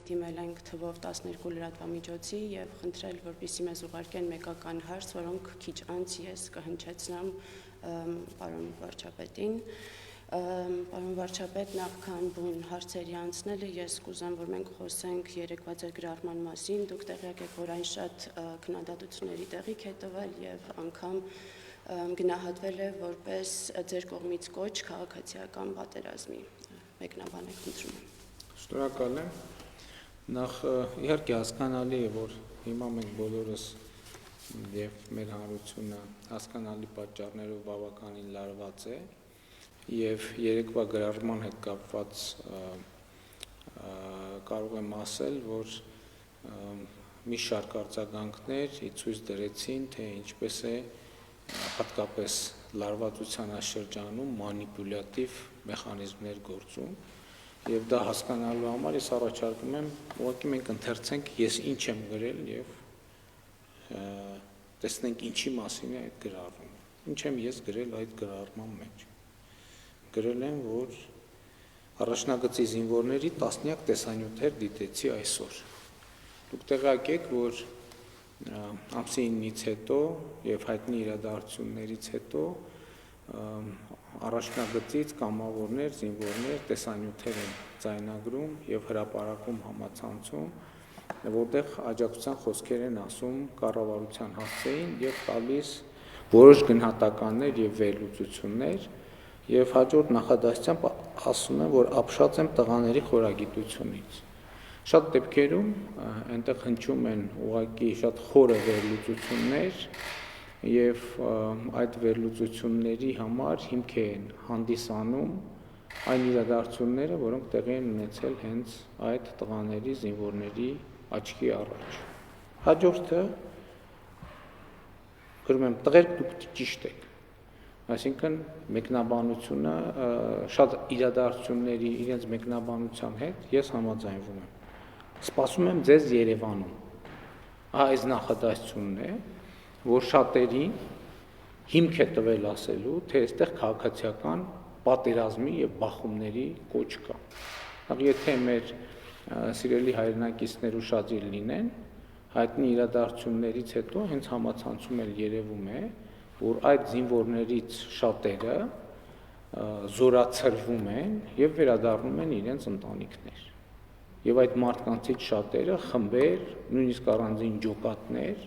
դիմել ենք թվով 12 լրատվամիջոցի եւ խնդրել, որպեսզի մեզ ուղարկեն մեկական հարց, որոնք քիչ անց ես կհնչեցնեմ պարոն վարչապետին։ Պարոն վարչապետ, նախքան բուն հարցերի անցնելը ես կուզեմ, որ մենք խոսենք երեկվա ձեր գրառման մասին, դուք տեղյակ եք, որ այն շատ քննադատությունների տեղիք է տվել եւ անգամ գնահատվել է որպես ձեր կողմից կոչ քաղաքացիական պատերազմի։ Մեկնաբանեք, խնդրում եմ։ Շնորհակալ եմ։ Նախ իհարկե հասկանալի է, որ հիմա մենք բոլորս եւ մեր հանրությունը հասկանալի պատճառներով բավականին լարված է եւ երեկվա գրառման հետ կապված կարող եմ ասել, որ մի շարք արձագանքներ ցույց դրեցին, թե ինչպես է հատկապես լարվածության շրջանում մանիպուլյատիվ մեխանիզմներ գործում եւ դա հասկանալու համար ես առաջարկում եմ ուղղակի մենք ընթերցենք ես ինչ եմ գրել եւ տեսնենք ինչի մասին է այդ գրառումը։ Ինչ եմ ես գրել այդ գրառման մեջ։ Գրել եմ, որ առաջնագծի զինվորների տասնյակ տեսանյութեր դիտեցի այսօր։ Դուք տեղյակ եք, որ ամսի 9-ից հետո եւ հայտնի իրադարձություններից հետո առաջնագծից կամավորներ, զինվորներ տեսանյութեր են ձայնագրում եւ հրապարակում համացանցում, որտեղ աջակցության խոսքեր են ասում կառավարության հասցեին եւ տալիս որոշ գնահատականներ եւ վերլուծություններ եւ հաջորդ նախադասությամբ ասում են, որ ապշած եմ տղաների խորագիտությունից։ Շատ դեպքերում այնտեղ հնչում են ուղղակի շատ խորը վերլուծություններ եւ այդ վերլուծությունների համար հիմք են հանդիսանում այն իրադարձությունները, որոնք տեղի են ունեցել հենց այդ տղաների զինվորների աչքի առաջ։ Հաջորդը գրում եմ տղերք դուք ճիշտ եք։ Այսինքն մեկնաբանությունը շատ իրադարձությունների իրենց մեկնաբանության հետ ես համաձայնվում եմ։ Սպասում եմ ձեզ Երևանում։ Այս նախադասությունն է, որ շատերին հիմք է տվել ասելու, թե այստեղ քաղաքացիական պատերազմի եւ բախումների կոչ կա։ Եթե մեր սիրելի հայրենակիցներ ուշադիր լինեն, հայտնի իրադարձություններից հետո հենց համացանցում էլ երևում է, որ այդ զինվորներից շատերը զորացրվում են եւ վերադառնում են իրենց ընտանիքներ։ Եվ այդ մարդկանցից շատերը խմբեր, նույնիսկ առանձին ջոկատներ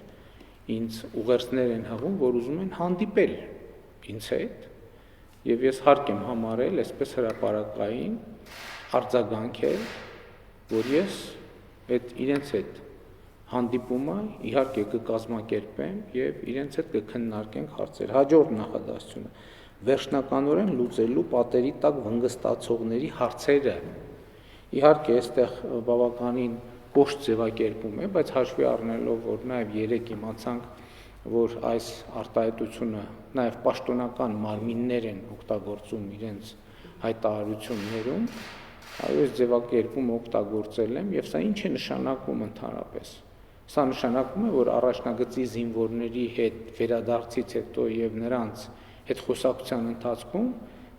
ինձ ուղերձներ են հղում, որ ուզում են հանդիպել ինձ հետ, եւ ես հարկ եմ համարել այսպես հրապարակային արձագանքել, որ ես այդ իրենց հետ հանդիպումը իհարկե կկազմակերպեմ եւ իրենց հետ կքննարկենք հարցեր։ Հաջորդ նախադասությունը վերջնականորեն լուծելու պատերի տակ վնգստացողների հարցերը։ Իհարկե այստեղ բավականին կոշտ ձևակերպում է, բայց հաշվի առնելով, որ նաեւ երեք իմացանք, որ այս արտահայտությունը նաեւ պաշտոնական մարմիններ են օգտագործում իրենց հայտարարություններում, այս ձևակերպումը օգտագործել եմ եւ սա ինչ է նշանակում ընդհանրապես։ Սա նշանակում է, որ առաջնագծի զինվորների հետ վերադարձից հետո եւ նրանց հետ խոսակցության ընթացքում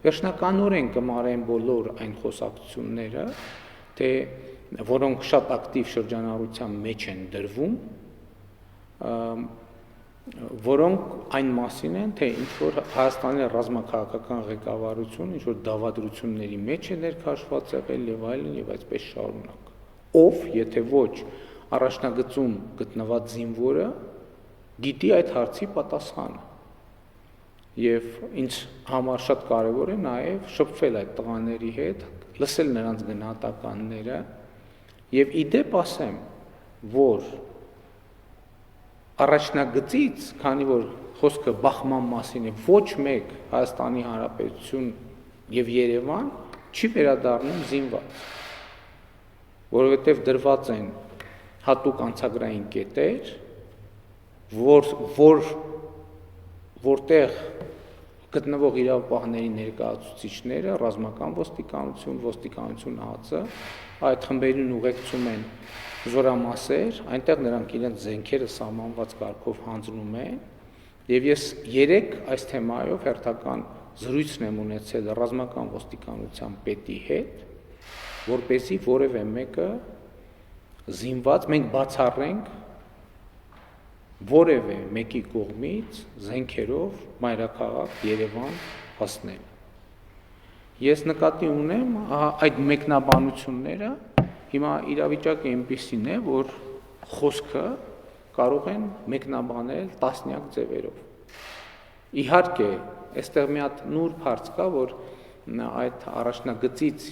վերջնականորեն կմարեն բոլոր այն խոսակցությունները, թե որոնք շատ ակտիվ շրջանառության մեջ են դրվում, որոնք այն մասին են, թե ինչ որ Հայաստանի ռազմաքաղաքական ղեկավարությունը ինչ որ դավադրությունների մեջ է ներքաշված եղել եւ այլն եւ այսպես շարունակ։ Ով, եթե ոչ առաջնագծում գտնված զինվորը գիտի այդ հարցի պատասխանը։ Եվ ինձ համար շատ կարևոր է նաև շփվել այդ տղաների հետ, լսել նրանց գնահատականները եւ իդեպ ասեմ, որ առաջնագծից, քանի որ խոսքը բախման մասին է, ոչ մեկ Հայաստանի Հանրապետություն եւ Երևան չի վերադառնում զինված, որովհետեւ դրված են հատուկ անցագրային կետեր, որտեղ գտնվող իրավապահների ներկայացուցիչները, ռազմական ոստիկանություն, ոստիկանություն ՀԱՑ-ը այդ խմբերին ուղեկցում են զորամասեր, այնտեղ նրանք իրենց զենքերը սահմանված կարգով հանձնում են, եւ ես երեք այս թեմայով հերթական զրույցն եմ ունեցել ռազմական ոստիկանության պետի հետ, որպեսզի որևէ մեկը զինված մենք բացառենք որևէ մեկի կողմից զենքերով մայրաքաղաք Երևան հասնել։ Ես նկատի ունեմ այդ մեկնաբանությունները, հիմա իրավիճակը այնպիսին է, որ խոսքը կարող են մեկնաբանել տասնյակ ձևերով։ Իհարկե, այստեղ մի հատ նուրբ հարց կա, որ այդ առաջնագծից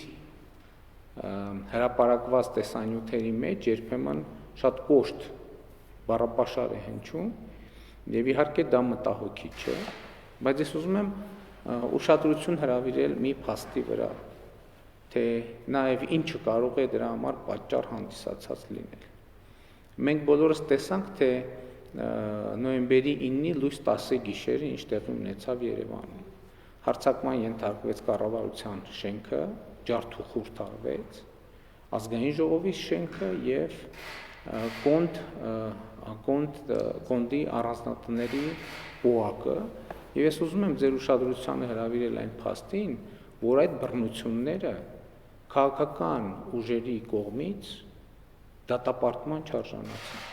հրապարակված տեսանյութերի մեջ երբեմն շատ կոշտ բառապաշար է հնչում, եւ իհարկե դա մտահոգիչ է, բայց ես ուզում եմ ուշադրություն հրավիրել մի փաստի վրա, թե նաեւ ինչը կարող է դրա համար պատճառ հանդիսացած լինել։ Մենք բոլորս տեսանք, թե նոյեմբերի 9-ի լույս 10-ի գիշերը ինչ տեղի ունեցավ Երևանում։ Հարձակման ենթարկվեց կառավարության շենքը, ջարդուխուր տարվեց, ազգային ժողովի շենքը եւ կոնդի առանձնատների օակը, եւ ես ուզում եմ ձեր ուշադրությանը հրավիրել այն փաստին, որ այդ բռնությունները քաղաքական ուժերի կողմից դատապարտման չարժանացան։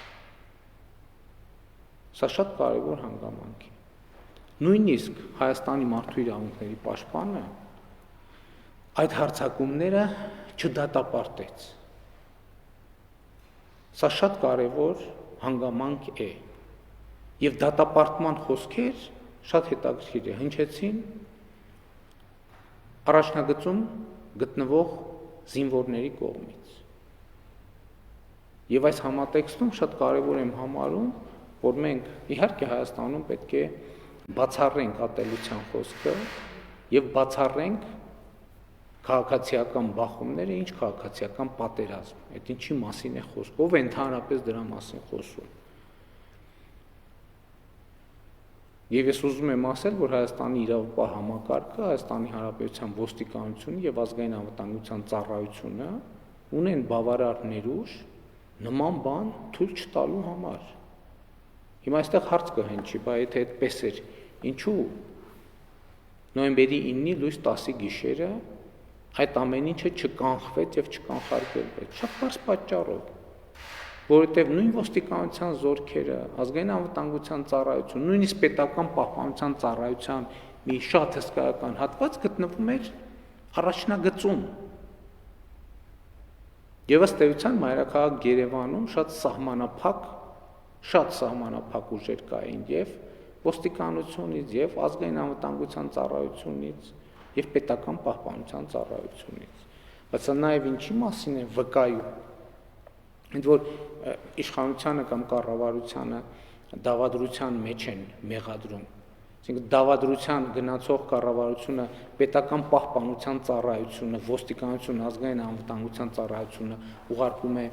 Սա շատ կարևոր հանգամանք է։ Նույնիսկ Հայաստանի մարդու իրավունքների պաշտպանը այդ հարձակումները չդատապարտեց։ Սա շատ կարևոր հանգամանք է։ Եվ դատապարտման խոսքեր շատ հետաքրքիր է, հնչեցին առաջնագծում գտնվող զինվորների կողմից։ Եվ այս համատեքստում շատ կարևոր եմ համարում, որ մենք իհարկե Հայաստանում պետք է բացառենք ատելության խոսքը եւ բացառենք քաղաքացիական բախումները, ինչ քաղաքացիական պատերազմ, այդ ինչի մասին է խոսքը, ով է ընդհանրապես դրա մասին խոսում։ Եվ ես ուզում եմ ասել, որ Հայաստանի իրավապահ համակարգը, Հայաստանի Հանրապետության ոստիկանությունը եւ ազգային անվտանգության ծառայությունը ունեն բավարար ներուժ նման բան թույլ չտալու համար։ Հիմա այստեղ հարց կհնչի, բայց եթե այդպես էր, ինչու նոյեմբերի 9-ի լույս 10-ի գիշերը այդ ամեն ինչը չկանխվեց եւ չկանխարգելվեց։ Շատ բարձ պատճառով, որովհետեւ նույն ոստիկանության զորքերը, ազգային անվտանգության ծառայություն, նույնիսկ պետական պահպանության ծառայության մի շատ հսկայական հատված գտնվում էր առաջնագծում։ Եվ ըստ էության մայրաքաղաք Երևանում շատ սահմանափակ ուժեր կային եւ ոստիկանությունից եւ ազգային անվտանգության ծառայությունից եւ պետական պահպանության ծառայությունից։ Բայց սա նաեւ ինչի մասին է վկայում, ընդ որ իշխանությանը կամ կառավարությանը դավադրության մեջ են մեղադրում։ Այսինքն դավադրության գնացող կառավարությունը, պետական պահպանության ծառայությունը, ոստիկանությունը, ազգային անվտանգության ծառայությունը ուղարկում է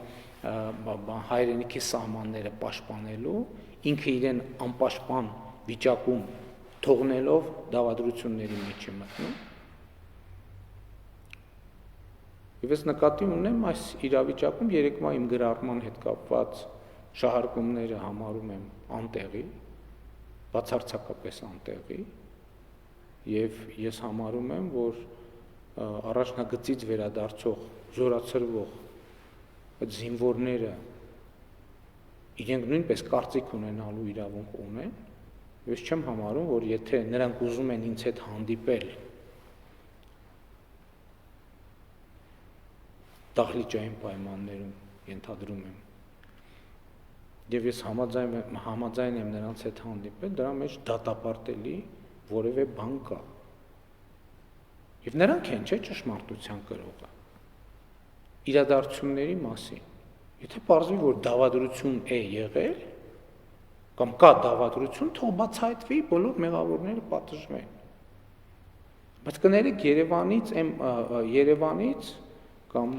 հայրենիքի սահմանները պաշտպանելու, ինքը իրեն անպաշտպան վիճակում թողնելով դավադրությունների մեջ է մտնում։ Եվ ես նկատի ունեմ այս իրավիճակում երեկվա իմ գրառման հետ կապված շահարկումները համարում եմ անտեղի, բացարձակապես անտեղի, եւ ես համարում եմ, որ առաջնագծից վերադարձող զորացրվող այդ զինվորները իրենք նույնպես կարծիք ունենալու իրավունք ունեն, ես չեմ համարում, որ եթե նրանք ուզում են ինձ հետ հանդիպել դահլիճային պայմաններում, ենթադրում եմ, եւ ես համաձայն եմ նրանց հետ հանդիպել, դրա մեջ դատապարտելի որևէ բան կա։ Եվ նրանք են, չէ՞, ճշմարտության կրողը։ Իրադարձությունների մասին։ Եթե պարզվի, որ դավադրություն է եղել, կամ կա դավադրություն, թող բացահայտվի, բոլոր մեղավորները պատժվեն։ Բայց կներեք Երևանից կամ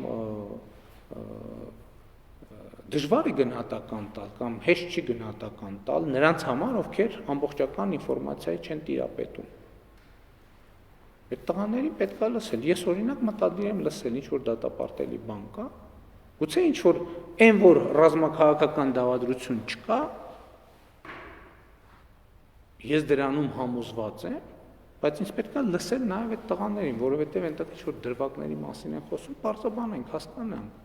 դժվար է գնահատական տալ կամ հեշտ չի գնահատական տալ նրանց համար, ովքեր ամբողջական ինֆորմացիայի չեն տիրապետում։ Այդ տղաներին պետք է լսել։ Ես օրինակ մտադիր եմ լսել, ինչ որ դատապարտելի բան կա, գուցե ինչ որ այն որ ռազմաքաղաքական դավադրություն չկա, ես դրանում համոզված եմ, բայց ինձ պետք է լսել նաև այդ տղաներին, որովհետև այնտեղ ինչ որ դրվագների մասին են խոսում, բարձրաբան ենք, հասկանանք։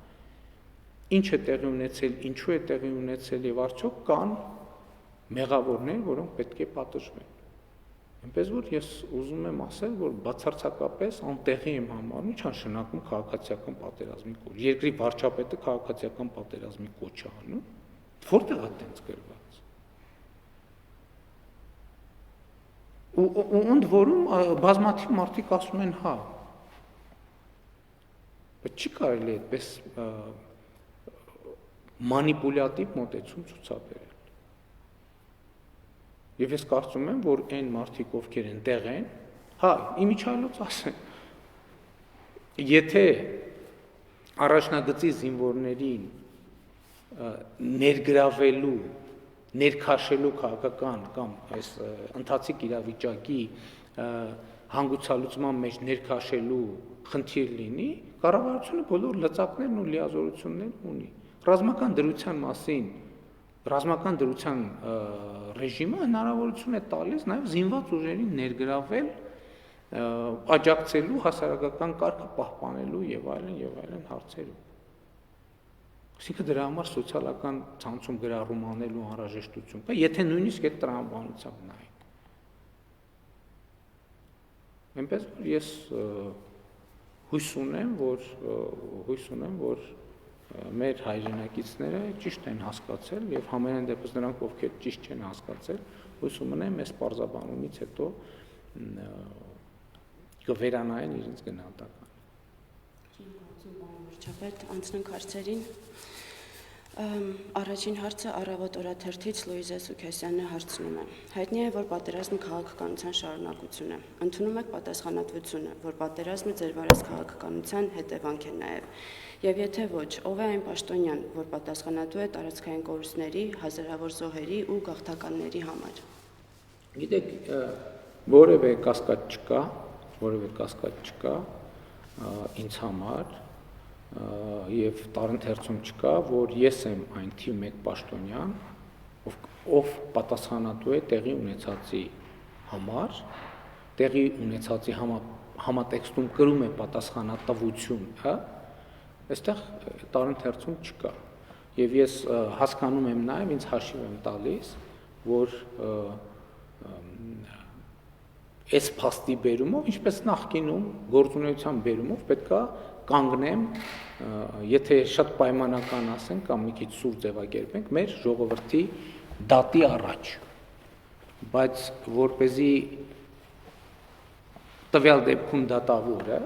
ինչ է տեղի ունեցել, ինչու է տեղի ունեցել եւ արդյոք կան մեղավորներ, որոնք պետք է պատժվեն։ Այնպես որ ես ուզում եմ ասել, որ բացարձակապես անտեղի եմ համարում, ինչ նշանակում քաղաքացիական պատերազմի կոչ։ Երկրի վարչապետը քաղաքացիական պատերազմի կոչ է անում, որտեղ է տենց գրված։ Ու ընդ որում բազմաթիվ մարդիկ ասում են հա։ Բայց չի կարելի այդպես մանիպուլյատիվ մոտեցում ցուցաբերել։ Եվ ես կարծում եմ, որ այն մարդիկ, ովքեր այնտեղ են, հա, իմիջիայլոց ասեն, եթե առաջնագծի զինվորներին ներգրավելու, ներքաշելու քաղաքական կամ այս ընթացիկ իրավիճակի հանգուցալուծման մեջ ներքաշելու խնդիր լինի, կառավարությունը բոլոր լծակներն ու լիազորություններն ունի։ Ռազմական դրության մասին ռազմական դրության ռեժիմը հնարավորություն է տալիս նաև զինված ուժերին ներգրավել, աջակցելու հասարակական կարգը պահպանելու եւ այլն հարցերում։ Այսինքն դրա համար սոցիալական ցանցում գրառում անելու անհրաժեշտություն կա, եթե նույնիսկ այդ տրամաբանությամբ նայենք։ Այնպես որ ես հույս ունեմ, որ մեր հայրենակիցները ճիշտ են հասկացել եւ համենայն դեպս նրանք, ովքեր ճիշտ չեն հասկացել, հույս ունեմ այս պարզաբանումից հետո կվերանային իրենց գնահատականը։ Վարչապետ, անցնենք հարցերին։ Առաջին հարցը Առավոտ օրաթերթից Լուիզա Սուքեսյանը հարցնում է. Հայտնի է, որ պատերազմը քաղաքականության շարունակություն է։ Ընդունում եք պատասխանատվությունը, որ պատերազմը ձեր վարած քաղաքականության հետևանք է նաև։ Եվ եթե ոչ, ով է այն պաշտոնյան, որ պատասխանատու է տարածքային կորուստների, հազարավոր զոհերի ու գաղթականների համար։ Գիտեք, որևէ կասկած չկա ինձ համար եւ տարընթերցում չկա, որ ես եմ այն թիվ 1 պաշտոնյան, ով պատասխանատու է տեղի ունեցածի համար, տեղի ունեցածի համատեքստում կրում է պատասխանատվություն, հա, այստեղ տարընթերցում չկա։ Եվ ես հասկանում եմ նաեւ, ինձ հաշիվ եմ տալիս, որ այս փաստի բերումով, ինչպես նախկինում գործունեության բերումով պետքա կանգնեմ, եթե շատ պայմանական ասենք կամ մի քիչ սուր ձևակերպենք, մեր ժողովրդի դատի առաջ, բայց որպեսզի տվյալ դեպքում դատավորը,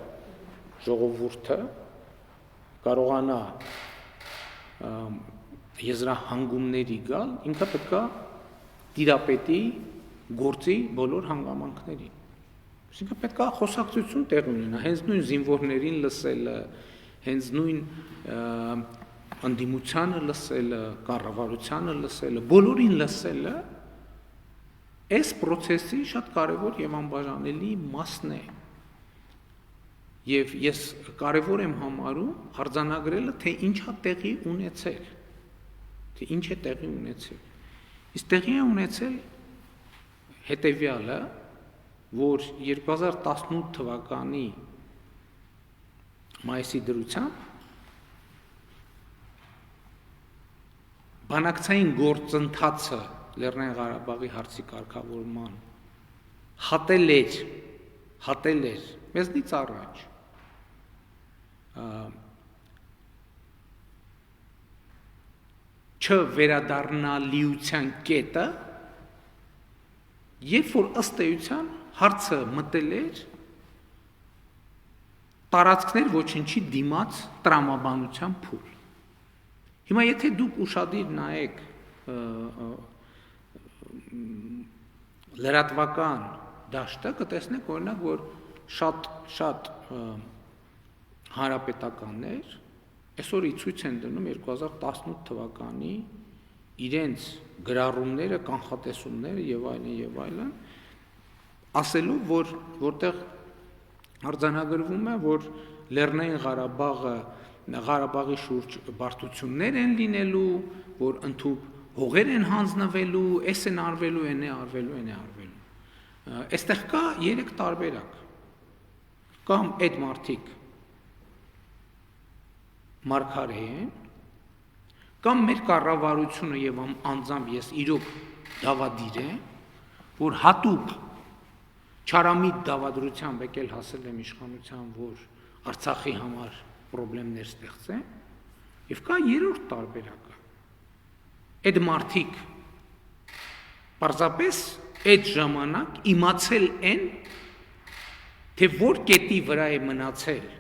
ժողովուրդը կարողանա եզրահանգումների գալ, ինքը պետք է տիրապետի գործի բոլոր հանգամանքներին։ Այսինքն պետք է խոսակցություն տեղի ունենա, հենց նույն զինվորներին լսելը, հենց նույն ընդդիմությանը լսելը, կառավարությանը լսելը, բոլորին լսելը այս process-ի շատ կարևոր եւ անբաժանելի մասն է։ Եվ ես կարևոր եմ համարում արձանագրելը, թե ինչ է տեղի ունեցել, թե ինչ է տեղի ունեցել։ Իսկ տեղի է ունեցել հետևյալը, որ 2018 թվականի մայիսի դրությամբ բանակցային գործընթացը Լեռնային Ղարաբաղի հարցի կարգավորման հատել էր մեզնից առաջ չվերադառնալիության կետը, երբ որ ըստ էության հարցը մտել էր տարածքներ ոչնչի դիմաց տրամաբանության փուլ։ Հիմա եթե դուք ուշադիր նայեք լրատվական դաշտը, կտեսնեք օրինակ, որ շատ հանրապետականներ այսօր ցույց են դնում 2018 թվականի իրենց գրառումները, կանխատեսումները եւ այլն, ասելով, որտեղ արձանագրվում է, որ Լեռնային Ղարաբաղի շուրջ բարդություններ են լինելու, որ ընդհանուր հողեր են հանձնվելու, էս են արվելու, այն է արվելու։ Այստեղ կա 3 տարբերակ։ Կամ այդ մարդիկ մարգարե են, կամ մեր կառավարությունը եւ անձամբ ես իրոք դավադիր եմ, որ հատուկ չարամիտ դավադրությամբ եկել հասել եմ իշխանության, որ Արցախի համար խնդիրներ ստեղծեմ, եւ կա երրորդ տարբերակը։ Այդ մարդիկ պարզապես այդ ժամանակ իմացել են, թե որ կետի վրա է մնացել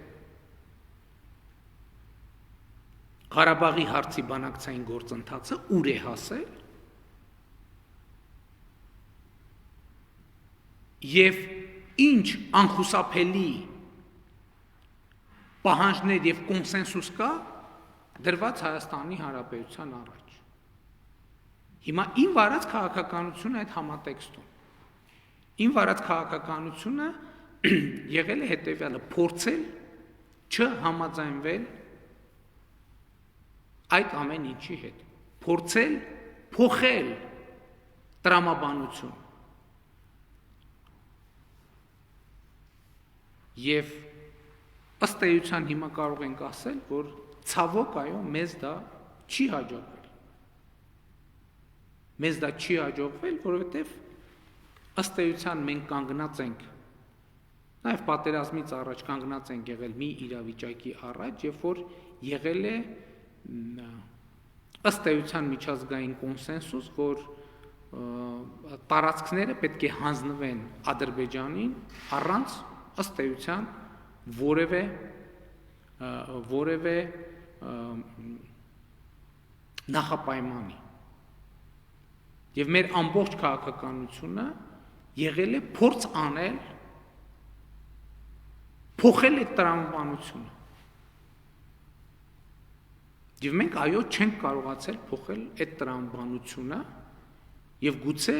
Ղարաբաղի հարցի բանակցային գործընթացը, ուր է հասել, եւ ինչ անխուսափելի պահանջներ եւ կոնսենսուս կա դրված Հայաստանի Հանրապետության առաջ։ Հիմա իմ վարած քաղաքականությունը այդ համատեքստում։ Իմ վարած քաղաքականությունը եղել է հետեւյալը՝ փորձել չհամաձայնվել այդ ամեն ինչի հետ, փորձել փոխել տրամաբանություն։ Եվ ըստ էության հիմա կարող ենք ասել, որ ցավոք այո, մեզ դա չի հաջողվել։ Մեզ դա չի հաջողվել, որովհետև ըստ էության մենք կանգնած ենք, նաև պատերազմից առաջ կանգնած ենք եղել մի իրավիճակի առաջ, երբ որ եղել է ըստ էության միջազգային կոնսենսուս, որ տարածքները պետք է հանձնվեն Ադրբեջանին առանց ըստ էության որևէ նախապայմանի։ Եվ մեր ամբողջ քաղաքականությունը եղել է փորձ անել փոխել այդ տրամաբանությունը։ Եվ մենք այո չենք կարողացել փոխել այդ տրամաբանությունը եւ գուցե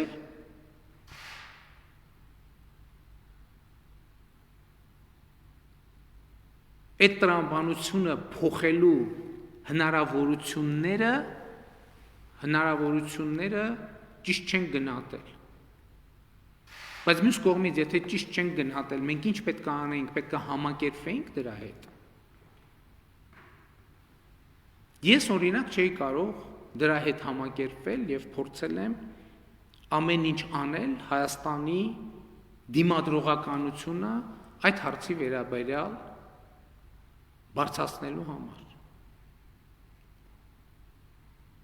այդ տրամաբանությունը փոխելու հնարավորությունները ճիշտ չեն գնահատել։ Բայց մյուս կողմից, եթե ճիշտ չեն գնահատել, մենք ինչ պետք է անենք, պետք է համակերպվենք դրա հետ։ Ես օրինակ չէի կարող դրա հետ համակերպվել եւ փորձել եմ ամեն ինչ անել Հայաստանի դիմադրողականությունը այդ հարցի վերաբերյալ բարձրացնելու համար։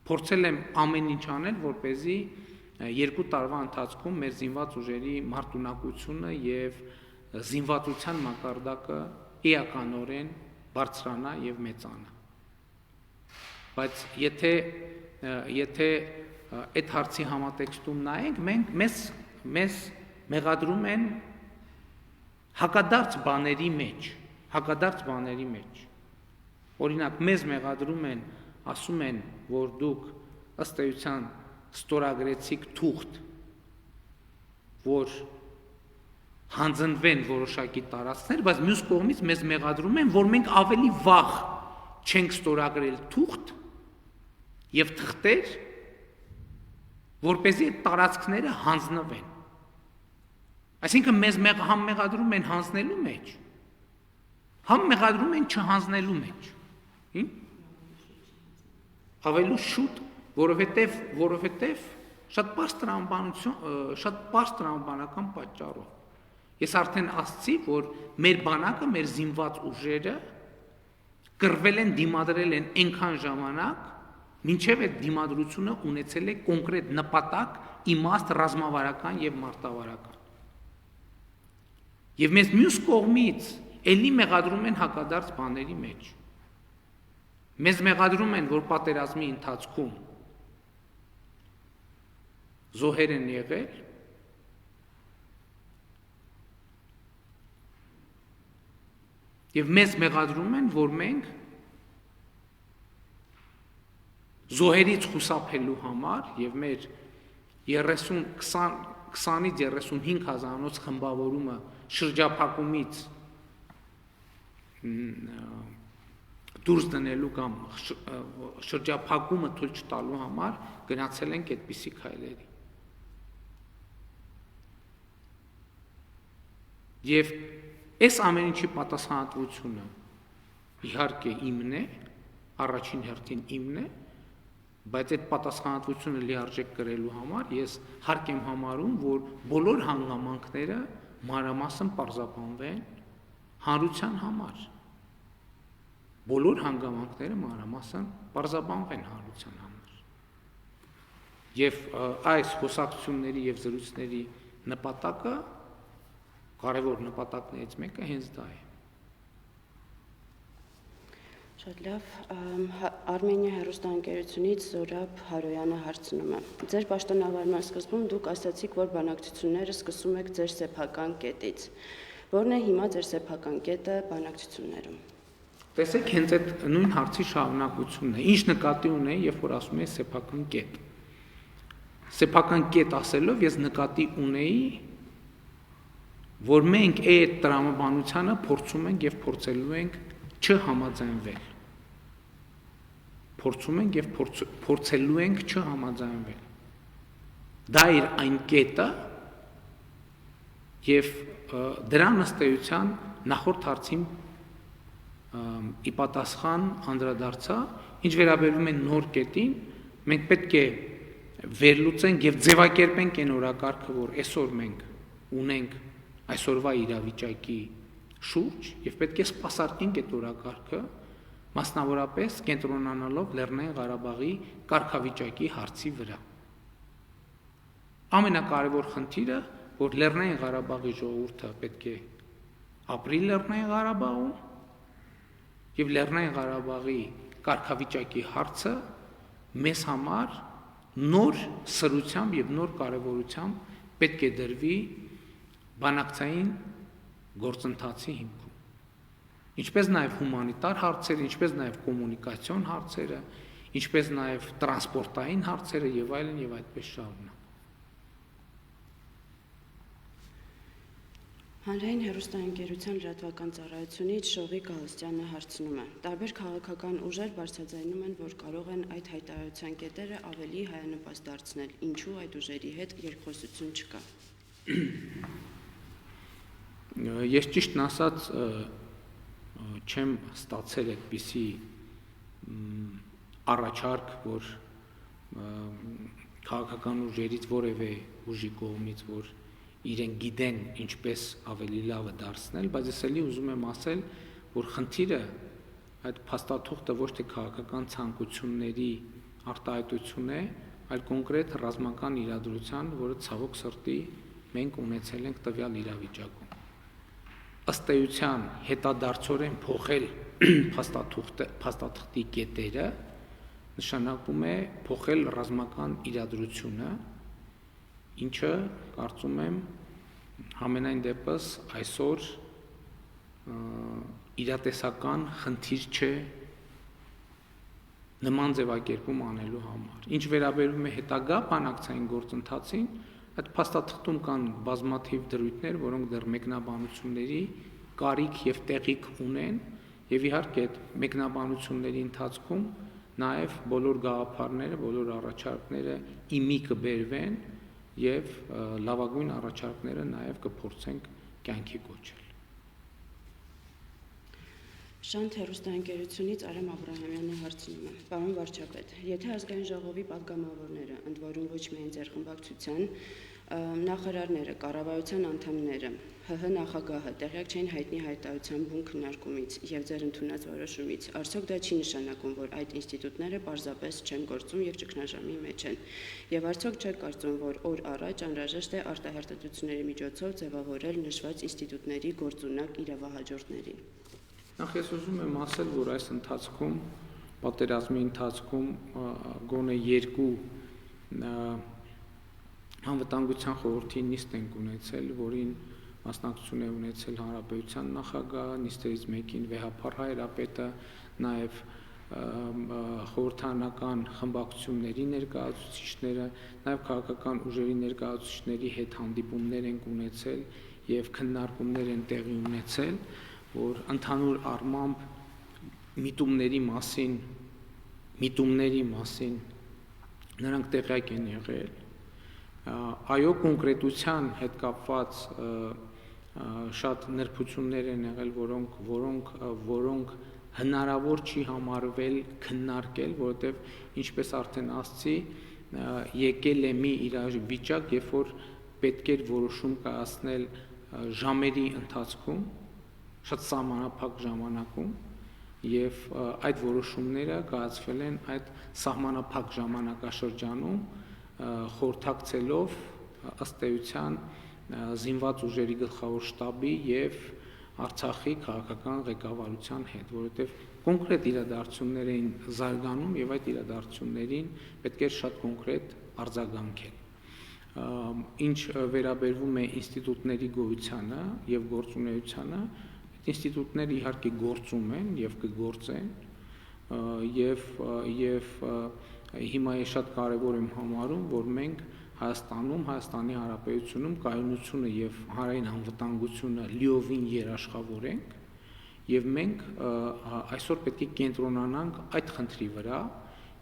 Փորձել եմ ամեն ինչ անել, որպեսզի 2 տարվա ընթացքում մեր զինված ուժերի մարտունակությունը եւ զինվածության մակարդակը էականորեն բարձրանա եւ մեծանա։ Բայց եթե այդ հարցի համատեքստում նայենք, մեզ մեղադրում են հակադարձ բաների մեջ։ Օրինակ, մեզ մեղադրում են, ասում են, որ դուք ըստ էության ստորագրեցիք թուղթ, որ հանձնվեն որոշակի տարածքներ, բայց մյուս կողմից մեզ մեղադրում են, որ մենք ավելի վաղ չենք ստորագրել թուղթ եւ թղթեր, որպեսզի այդ տարածքները հանձնվեն։ Այսինքն մեզ համ մեղադրում են հանձնելու մեջ, համ մեղադրում են չհանձնելու մեջ։ Ավելի շուտ, որովհետև շատ պարզ տրամաբանական պատճառով։ Ես արդեն ասացի, որ մեր բանակը, մեր զինված ուժերը կռվել են, դիմադրել են այնքան ժամանակ, մինչև այդ դիմադրությունը ունեցել է կոնկրետ նպատակ, իմաստ ռազմավարական եւ մարտավարական։ Եվ մեզ մյուս կողմից էլի մեղադրում են հակադարձ բաների մեջ։ Մեզ մեղադրում են, որ պատերազմի ընթացքում զոհեր են եղել, եւ մեզ մեղադրում են, որ մենք զոհերից խուսափելու համար եւ մեր 20-ից 35 հազարանոց խմբավորումը շրջափակումից դուրս դնելու կամ շրջափակումը թույլ չտալու համար գնացել ենք այդպիսի քայլերի։ Եվ այս ամեն ինչի պատասխանատվությունը իհարկե իմն է, առաջին հերթին իմն է, բայց այդ պատասխանատվությունը լիարժեք կրելու համար ես հարկ եմ համարում, որ բոլոր հանգամանքները մանրամասն պարզաբանվեն հանրության համար։ Բոլոր հանգամանքները մանրամասն պարզաբանվեն հանրության համար։ Եվ այս խոսակցությունների եւ զրույցների նպատակը, կարևոր նպատակներից մեկը հենց դա է։ Շատ լավ, Արմենիա հեռուստաընկերությունից Զորաբ Հարոյանը հարցնում է. Ձեր պաշտոնավարման սկզբում դուք ասացիք, որ բանակցությունները սկսում եք ձեր սեփական կետից։ Որն է հիմա ձեր սեփական կետը բանակցություններում։ Տեսեք, հենց այդ նույն հարցի շարունակությունն է։ Ինչ նկատի ունեի, երբ որ ասում եմ սեփական կետ։ Սեփական կետ ասելով ես նկատի ունեի, որ մենք այդ տրամաբանությանը փորձում ենք եւ փորձելու ենք չհամաձայնվել։ Փորձում ենք եւ փորձելու ենք չհամաձայնվել։ Դա իր այն կետը եւ դրան ըստ էության նախորդ հարցին ի պատասխան անդրադարձա, ինչ վերաբերում է նոր կետին, մենք պետք է վերլուծենք եւ ձևակերպենք այն օրակարգը, որ այսօր մենք ունենք այսօրվա իրավիճակի շուրջ եւ պետք է սպասարկենք այդ օրակարգը, մասնավորապես կենտրոնանալով Լեռնային Ղարաբաղի կարգավիճակի հարցի վրա։ Ամենակարևոր խնդիրը, որ Լեռնային Ղարաբաղի ժողովուրդը պետք է ապրի Լեռնային Ղարաբաղում եւ Լեռնային Ղարաբաղի կարգավիճակի հարցը մեզ համար նոր սրությամբ եւ նոր կարեւորությամբ պետք է դրվի բանակցային գործընթացի հիմքում։ Ինչպես նաեւ հումանիտար հարցերը, ինչպես նաեւ կոմունիկացիոն հարցերը, ինչպես նաեւ տրանսպորտային հարցերը եւ այլն եւ այդպես շարունակ։ Հանրային հեռուստաընկերության լրատվական ծառայությունից Շողիկ Գալստյանը հարցնում է. Տարբեր քաղաքական ուժեր բարձրաձայնում են, որ կարող են այդ հայտարարության կետերը ավելի հայանպաստ դարձնել, ինչու այդ ուժերի հետ երկխոսություն չկա։ Ես ճիշտն ասած չեմ ստացել այդպիսի առաջարկ, որ քաղաքական ուժերից որևէ ուժի կողմից, որ իրեն գիտեն ինչպես ավելի լավը դարձնել, բայց ես էլի ուզում եմ ասել, որ խնդիրը այդ փաստաթուղթը ոչ թե քաղաքական ցանկությունների արտահայտություն է, այլ կոնկրետ ռազմական իրադրության, որը ցավոք սրտի մենք ունեցել ենք տվյալ իրավիճակում։ Ըստ էության հետադարձորեն փոխել փաստաթղթի կետերը նշանակում է փոխել ռազմական իրադրությունը, ինչը կարծում եմ համենայն դեպս այսօր իրատեսական խնդիր չէ նման ձևակերպում անելու համար։ Ինչ վերաբերում է հետագա բանակցային գործընթացին, այդ փաստաթղթում կան բազմաթիվ դրույթներ, որոնք դեռ մեկնաբանությունների կարիք եւ տեղիք ունեն, եւ իհարկե այդ մեկնաբանությունների ընթացքում նաեւ բոլոր գաղափարները, բոլոր առաջարկները իմի կբերվեն եւ լավագույն առաջարկները նաեւ կփորձենք կյանքի կոչել։ Շանթ հեռուստաընկերությունից Արամ Աբրահամյանը հարցնում է. Պարոն վարչապետ, եթե ազգային ժողովի պատգամավորները, ընդ որում ոչ միայն ձեր խմբակցության նախարարները, կառավարության անդամները, ՀՀ նախագահը տեղյակ չէին հայտնի հայտարարության բուն քննարկումից եւ ձեր ընդունած որոշումից, արդյոք դա չի նշանակում, որ այդ ինստիտուտները պարզապես չեն գործում եւ ճգնաժամի մեջ են։ Եվ արդյոք չեք կարծում, որ օր առաջ անհրաժեշտ է արտահերթությունների միջոցով ձևավորել նշված ինստիտուտների գործունակ իրավահաջորդներին։ Նախ ես ուզում եմ ասել, որ այս ընթացքում, պատերազմի ընթացքում գոնե երկու անվտանգության խորհրդի նիստ ենք ունեցել, որին մասնակցություն է ունեցել Հանրապետության նախագահը, նիստերից մեկին Վեհափառ Հայրապետը, նաև խորհրդարանական խմբակցությունների ներկայացուցիչները, նաև քաղաքական ուժերի ներկայացուցիչների հետ հանդիպումներ ենք ունեցել եւ քննարկումներ են տեղի ունեցել, որ ընդհանուր առմամբ միտումների մասին նրանք տեղյակ են եղել։ Այո, կոնկրետության հետ կապված շատ նրբություններ են եղել, որոնք հնարավոր չի համարվել քննարկել, որովհետև ինչպես արդեն ասացի, եկել է մի իրավիճակ, երբ որ պետք էր որոշում կայացնել ժամերի ընթացքում, շատ սահմանափակ ժամանակում, եւ այդ որոշումները կայացվել են այդ սահմանափակ ժամանակաշրջանում, խորհրդակցելով ըստ էության զինված ուժերի գլխավոր շտաբի եւ Արցախի քաղաքական ղեկավարության հետ, որովհետեւ կոնկրետ իրադարձություններ էին զարգանում եւ այդ իրադարձություններին պետք էր շատ կոնկրետ արձագանքել։ Ինչ վերաբերվում է ինստիտուտների գոյությանը եւ գործունեությանը, այդ ինստիտուտները իհարկե գործում են եւ կգործեն եւ հիմա է շատ կարեւոր եմ համարում, որ մենք Հայաստանում, Հայաստանի Հանրապետությունում կայունությունը եւ հանրային անվտանգությունը լիովին երաշխավորենք եւ մենք այսօր պետք է կենտրոնանանք այդ խնդրի վրա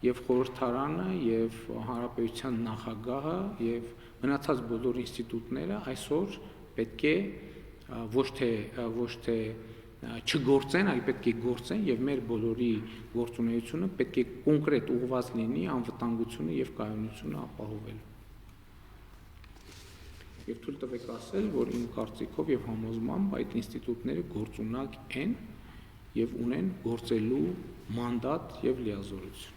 եւ խորհրդարանը եւ հանրապետության նախագահը եւ մնացած բոլոր ինստիտուտները այսօր պետք է ոչ թե չգործեն, այլ պետք է գործեն եւ մեր բոլորի գործունեությունը պետք է կոնկրետ ուղղված լինի անվտանգությունը եւ կայունությունը ապահովելու։ Եվ թույլ տվեք ասել, որ իմ կարծիքով եւ համոզմամբ այդ ինստիտուտները գործունակ են եւ ունեն գործելու մանդատ եւ լիազորություն։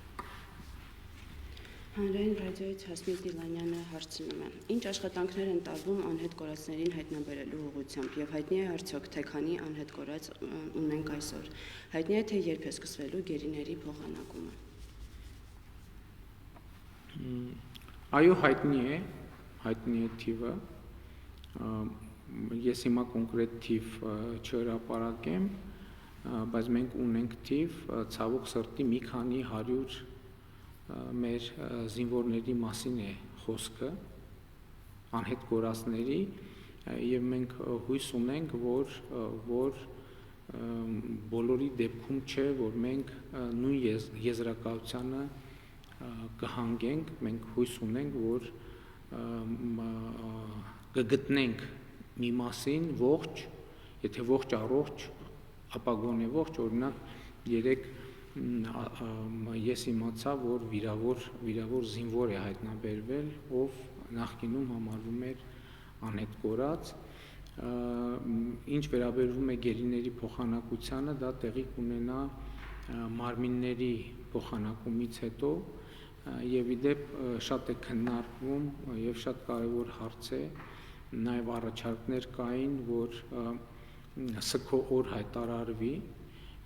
Հանրային ռադիոյից Հասմիկ Դիլանյանը հարցնում է. Ինչ աշխատանքներ են տարվում անհետ կորածներին հայտնաբերելու ուղղությամբ եւ հայտնի է արդյոք թե քանի անհետ կորած ունենք այսօր։ Հայտնի է թե երբ է սկսվելու գերիների փոխանակումը։ Այո, հայտնի է թիվը։ Ես հիմա կոնկրետ թիվ չհրապարակեմ, բայց մենք ունենք թիվ, ցավոք սրտի մի քանի 100 մեր զինվորների մասին է խոսքը, անհետ կորածների, եւ մենք հույս ունենք, որ բոլորի դեպքում չէ, որ մենք նույն եզրակացությանը կհանգենք, մենք հույս ունենք, որ կգտնենք մի մասին ողջ, եթե ողջ առողջ, ապա գոնե ողջ, օրինակ երեք ես իմացա, որ վիրավոր զինվոր է հայտնաբերվել, ով նախկինում համարվում էր անհետ կորած, ինչ վերաբերվում է գերիների փոխանակությանը, դա տեղի կունենա մարմինների փոխանակումից հետո, եւ իդեպ շատ է քննարկվում եւ շատ կարեւոր հարց է, նաեւ առաջարկներ կային, որ սքո օր հայտարարվի։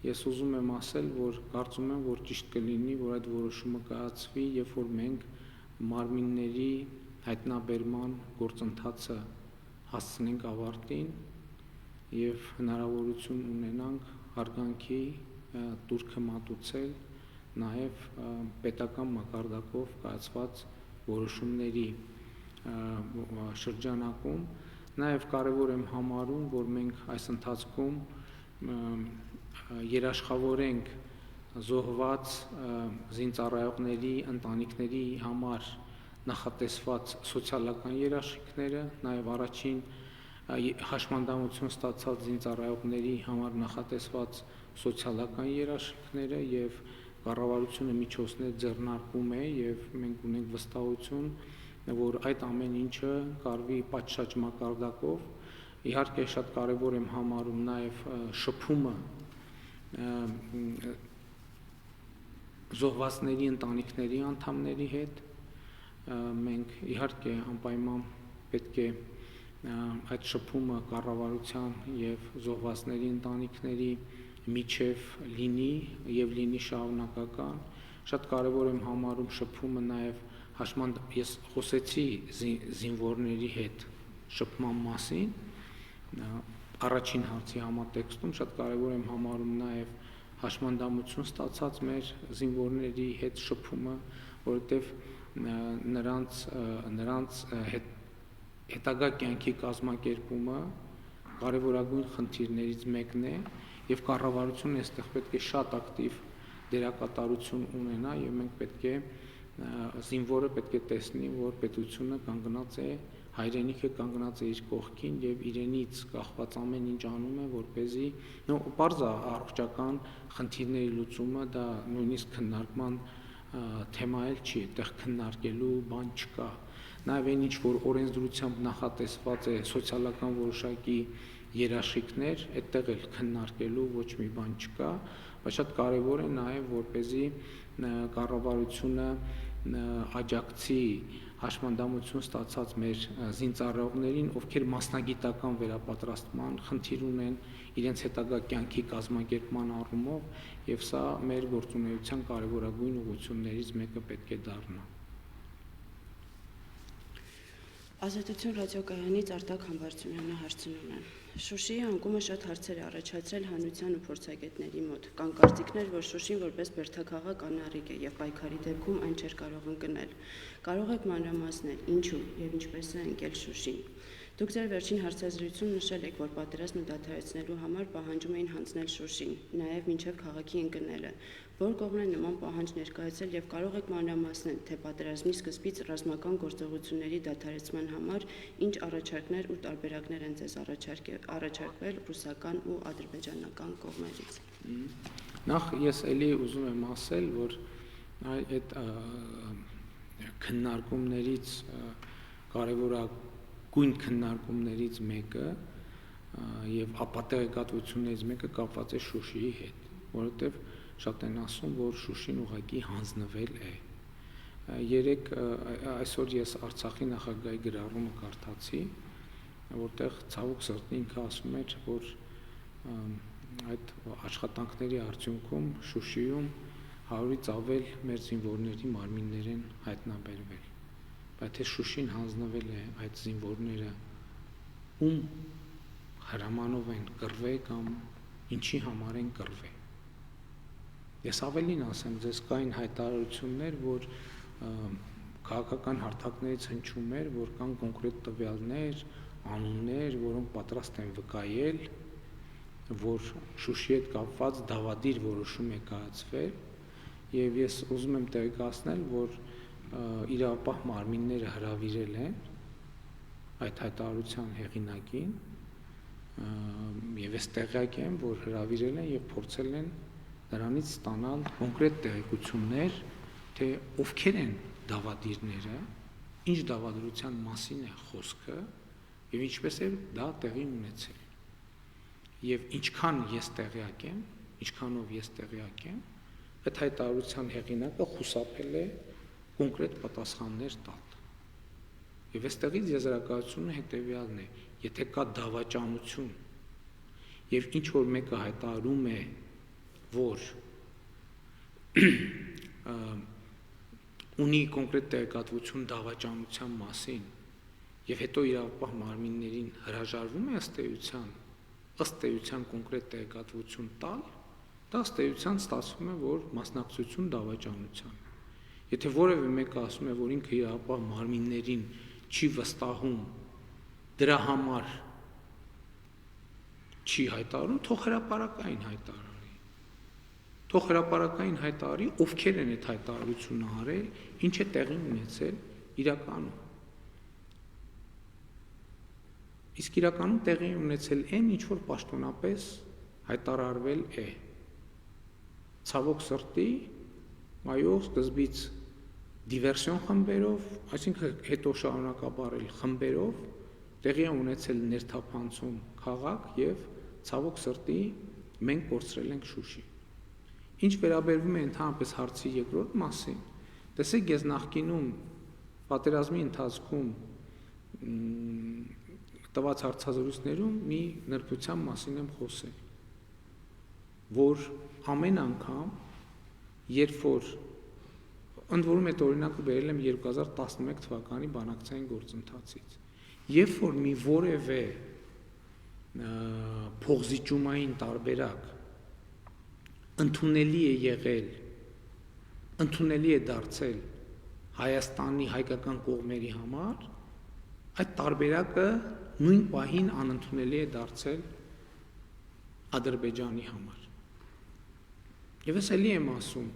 Ես ուզում եմ ասել, որ կարծում եմ, որ ճիշտ կլինի, որ այդ որոշումը կայացվի, երբ որ մենք մարմինների հայտնաբերման գործընթացը հասցնենք ավարտին եւ հնարավորություն ունենանք հարգանքի տուրքը մատուցել նաեւ պետական մակարդակով կայացված որոշումների շրջանակում, նաեւ կարեւոր եմ համարում, որ մենք այս ընթացքում երաշխավորենք զոհված զինծառայողների ընտանիքների համար նախատեսված սոցիալական երաշխիքները, նաեւ առաջին հաշմանդամություն ստացած զինծառայողների համար նախատեսված սոցիալական երաշխիքները եւ կառավարությունը միջոցներ ձեռնարկում է եւ մենք ունենք վստահություն, որ այդ ամեն ինչը կարվի պատշաճ մակարդակով։ Իհարկե շատ կարեւոր եմ համարում նաեւ շփումը զոհվածների ընտանիքների անդամների հետ։ Մենք իհարկե անպայման պետք է այդ շփումը կառավարության եւ զոհվածների ընտանիքների միջև լինի եւ լինի շարունակական։ Շատ կարեւոր եմ համարում շփումը նաեւ ես խոսեցի զինվորների հետ շփման մասին, առաջին հարցի համատեքստում շատ կարեւոր եմ համարում նաեւ հաշմանդամություն ստացած մեր զինվորների հետ շփումը, որովհետեւ նրանց հետագա կյանքի կազմակերպումը կարևորագույն խնդիրներից մեկն է եւ կառավարությունը այստեղ պետք է շատ ակտիվ դերակատարություն ունենա եւ մենք պետք է զինվորը պետք է տեսնի, որ պետությունը կանգնած է հայրենիքը կանգնած է իր կողքին եւ իրենից կախված ամեն ինչ անում է, որպեսզի պարզ է առողջական խնդիրների լուծումը դա նույնիսկ քննարկման թեմա էլ չի, այդտեղ քննարկելու բան չկա։ Նաեւ այն ինչ որ օրենսդրությամբ նախատեսված է սոցիալական որոշակի երաշխիքներ, այդտեղ էլ քննարկելու ոչ մի բան չկա, բայց շատ կարեւոր է նաեւ որպեսզի կառավարությունը աջակցի հաշմանդամություն ստացած մեր զինծառայողներին, ովքեր մասնագիտական վերապատրաստման խնդիր ունեն իրենց հետագա կյանքի կազմակերպման առումով, եւ սա մեր գործունեության կարևորագույն ուղղություններից մեկը պետք է դառնա։ Ազատություն ռադիոկայանից Արտակ Համբարձումյանը հարցնում է. Շուշիի անկումը շատ հարցեր է առաջացրել հանրության ու փորձագետների մոտ։ Կան կարծիքներ, որ Շուշին որպես բերդաքաղաք անառիկ է եւ պայքարի դեպքում այն չէր կարող ընկնել։ Կարող եք մանրամասնել ինչու եւ ինչպես է ընկել Շուշին։ Դուք ձեր վերջին հարցազրույցում նշել եք, որ պատերազմը դադարեցնելու համար պահանջում էին հանձնել Շուշին, նաև մինչև քաղաքի ընկնելը։ Որ կողմն է նման պահանջ ներկայացել եւ կարող եք մանրամասնել, թե պատերազմի սկզբից ռազմական գործողությունների դադարեցման համար ինչ առաջարկներ ու տարբերակներ են ձեզ առաջարկվել ռուսական ու ադրբեջանական կողմերից։ Նախ ես էլի ուզում եմ ասել, որ այդ քննարկումներից կարևորագույն քննարկումներից մեկը եւ ապատեղեկատվություններից մեկը կապված է Շուշիի հետ, որովհետեւ շատ են ասում, որ Շուշին ուղղակի հանձնվել է։ Այսօր ես Արցախի նախագահի գրառումը կարդացի, որտեղ ցավոք սրտի ինքը ասում էր, որ այդ աշխատանքների արդյունքում Շուշիում 100-ից ավել մեր զինվորների մարմիններ են հայտնաբերվել։ Բայց թե Շուշին հանձնվել է այդ զինվորները ում հրամանով են կռվել կամ ինչի համար են կռվել։ Ես ավելին ասեմ, ձեզ կային հայտարարություններ, որ քաղաքական հարթակներից հնչում էր, որ կան կոնկրետ տվյալներ, անուններ, որոնք պատրաստ են վկայել, որ Շուշի հետ կապված դավադիր որոշում է կայացվել, եւ ես ուզում եմ տեղեկացնել, որ իրավապահ մարմինները հրավիրել են այդ հայտարարության հեղինակին, եւ ես տեղյակ եմ, որ հրավիրել են եւ փորձել են նրանից ստանալ կոնկրետ տեղեկություններ, թե ովքեր են դավադիրները, ինչ դավադրության մասին է խոսքը եւ ինչպես է դա տեղի ունեցել։ Եվ ինչքան ես տեղյակ եմ, ինչքանով ես տեղյակ եմ, այդ հայտարարության հեղինակը խուսափել է կոնկրետ պատասխաններ տալ։ Եվ այստեղից եզրակացությունը հետեւյալն է. եթե կա դավաճանություն եւ ինչ որ մեկը հայտարարում է, որ ունի կոնկրետ տեղեկատվություն դավաճանության մասին եւ հետո իրավապահ մարմիններին հրաժարվում է ըստ էության կոնկրետ տեղեկատվություն տալ, դա ըստ էության ստացվում է, որ մասնակցություն դավաճանության։ Եթե որևէ մեկը ասում է, որ ինքը իրավապահ մարմիններին չի վստահում, դրա համար չի հայտարարում, թող հրապարակային հայտարարի։ Թող հրապարակային հայտարարի, ովքեր են այդ հայտարարությունը արել, ինչ է տեղի ունեցել իրականում։ Իսկ իրականում տեղի ունեցել այն, ինչ որ պաշտոնապես հայտարարվել է։ Ցավոք սրտի, այո, սկզբից դիվերսիոն խմբերով, այսինքն հետո շարունակաբար խմբերով տեղի է ունեցել ներթափանցում քաղաք եւ ցավոք սրտի մենք կորցրել ենք Շուշի։ Ինչ վերաբերվում է ընդհանրապես հարցի երկրորդ մասին, տեսեք, ես նախկինում պատերազմի ընթացքում տված հարցազրույցներում մի նրբության մասին եմ խոսել, որ ամեն անգամ, երբ որ ընդ որում այդ օրինակը բերել եմ 2011 թվականի բանակցային գործընթացից, երբ որ մի որևէ փոխզիջումային տարբերակ ընդունելի է եղել, ընդունելի է դարձել Հայաստանի հայկական կողմերի համար, այդ տարբերակը նույն պահին անընդունելի է դարձել Ադրբեջանի համար։ Եվ ես էլի եմ ասում,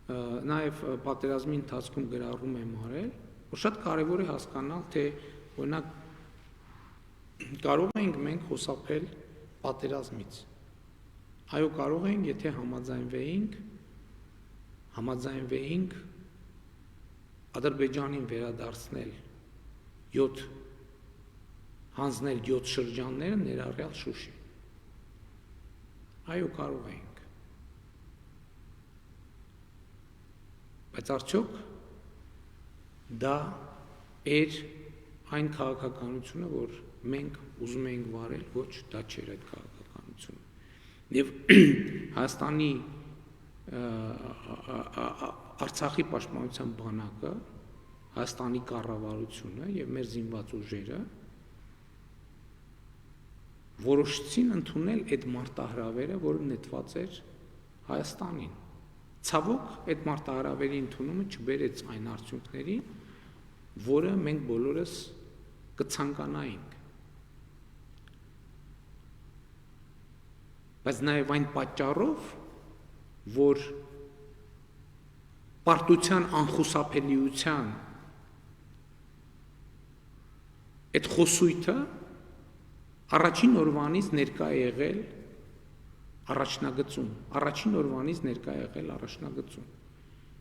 նաև պատերազմի ընթացքում գրառում եմ արել, որ շատ կարևոր է հասկանալ, թե Օրինակ կարող ենք մենք խուսափել պատերազմից։ Այո, կարող ենք, եթե համաձայնվեինք Ադրբեջանին վերադարձնել 7 հանձնել 7 շրջանները ներառյալ Շուշի։ Այո, կարող ենք։ Բայց արդյոք դա էր այն քաղաքականությունը, որ մենք ուզում էինք վարել, ոչ, դա չէր այդ քաղաքականությունը։ Եվ Հայաստանի Արցախի պաշտպանության բանակը, Հայաստանի կառավարությունը եւ մեր զինված ուժերը որոշեցին ընդունել այդ մարտահրավերը, որը նետված էր Հայաստանին։ Ցավոք, այդ մարտահրավերի ընդունումը չբերեց այն արդյունքներին, որը մենք բոլորս կցանկանայինք։ Բայց նաև այն պատճառով, որ պարտության անխուսափելիության այդ խոսույթը առաջին օրվանից ներկա է եղել առաջնագծում,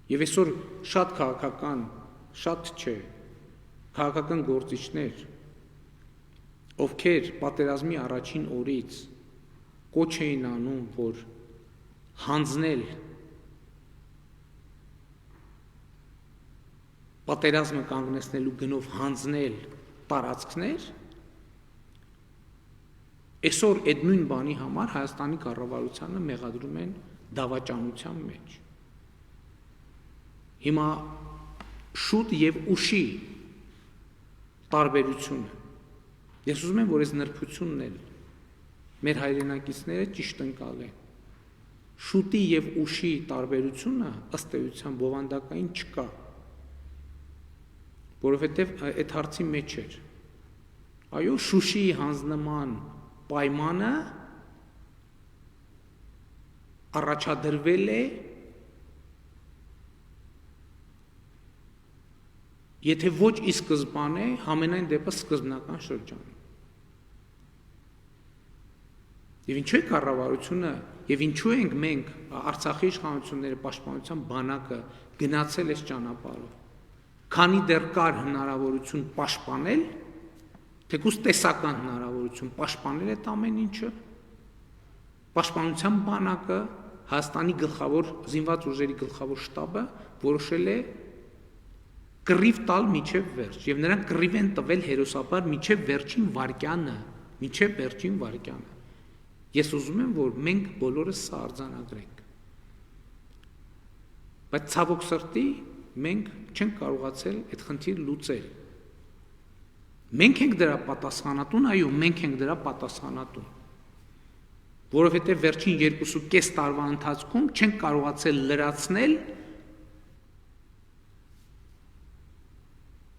Եվ այսօր շատ քաղաքական գործիչներ, ովքեր պատերազմի առաջին օրից կոչ էին անում, որ հանձնել պատերազմը կանգնեցնելու գնով հանձնել տարածքներ, այսօր այդ նույն բանի համար Հայաստանի կառավարությանը մեղադրում են դավաճանության մեջ։ Հիմա շուտ եւ ուշի տարբերությունը։ Ես ուզում եմ, որ այս նրբությունն էլ մեր հայրենակիցները ճիշտ ընկալեն։ Շուտի եւ ուշի տարբերությունը ըստ էության բովանդակային չկա, որովհետեւ այդ հարցի մեջ էր։ Այո, Շուշիի հանձնման պայմանը առաջադրվել է, եթե ոչ ի սկզբանե, համենայն դեպս սկզբնական շրջանում։ Եվ ինչու է կառավարությունը, եւ ինչու ենք մենք Արցախի իշխանությունները պաշտպանության բանակը գնացել այս ճանապարհով, քանի դեռ կար հնարավորություն պաշտպանել, թեկուզ տեսական հնարավորություն պաշտպանել այդ ամեն ինչը, պաշտպանության բանակը, Հայաստանի գլխավոր զինված ուժերի գլխավոր շտաբը որոշել է կռիվ տալ միջև վերջ, եւ նրանք կռիվ են տվել հերոսաբար միջև վերջին վայրկյանը։ Ես ուզում եմ, որ մենք բոլորս սա արձանագրենք։ Բայց ցավոք սրտի մենք չենք կարողացել այդ խնդիրը լուծել։ Մենք ենք դրա պատասխանատուն, այո, մենք ենք դրա պատասխանատուն։ Որովհետև վերջին 2.5 տարվա ընթացքում չենք կարողացել լրացնել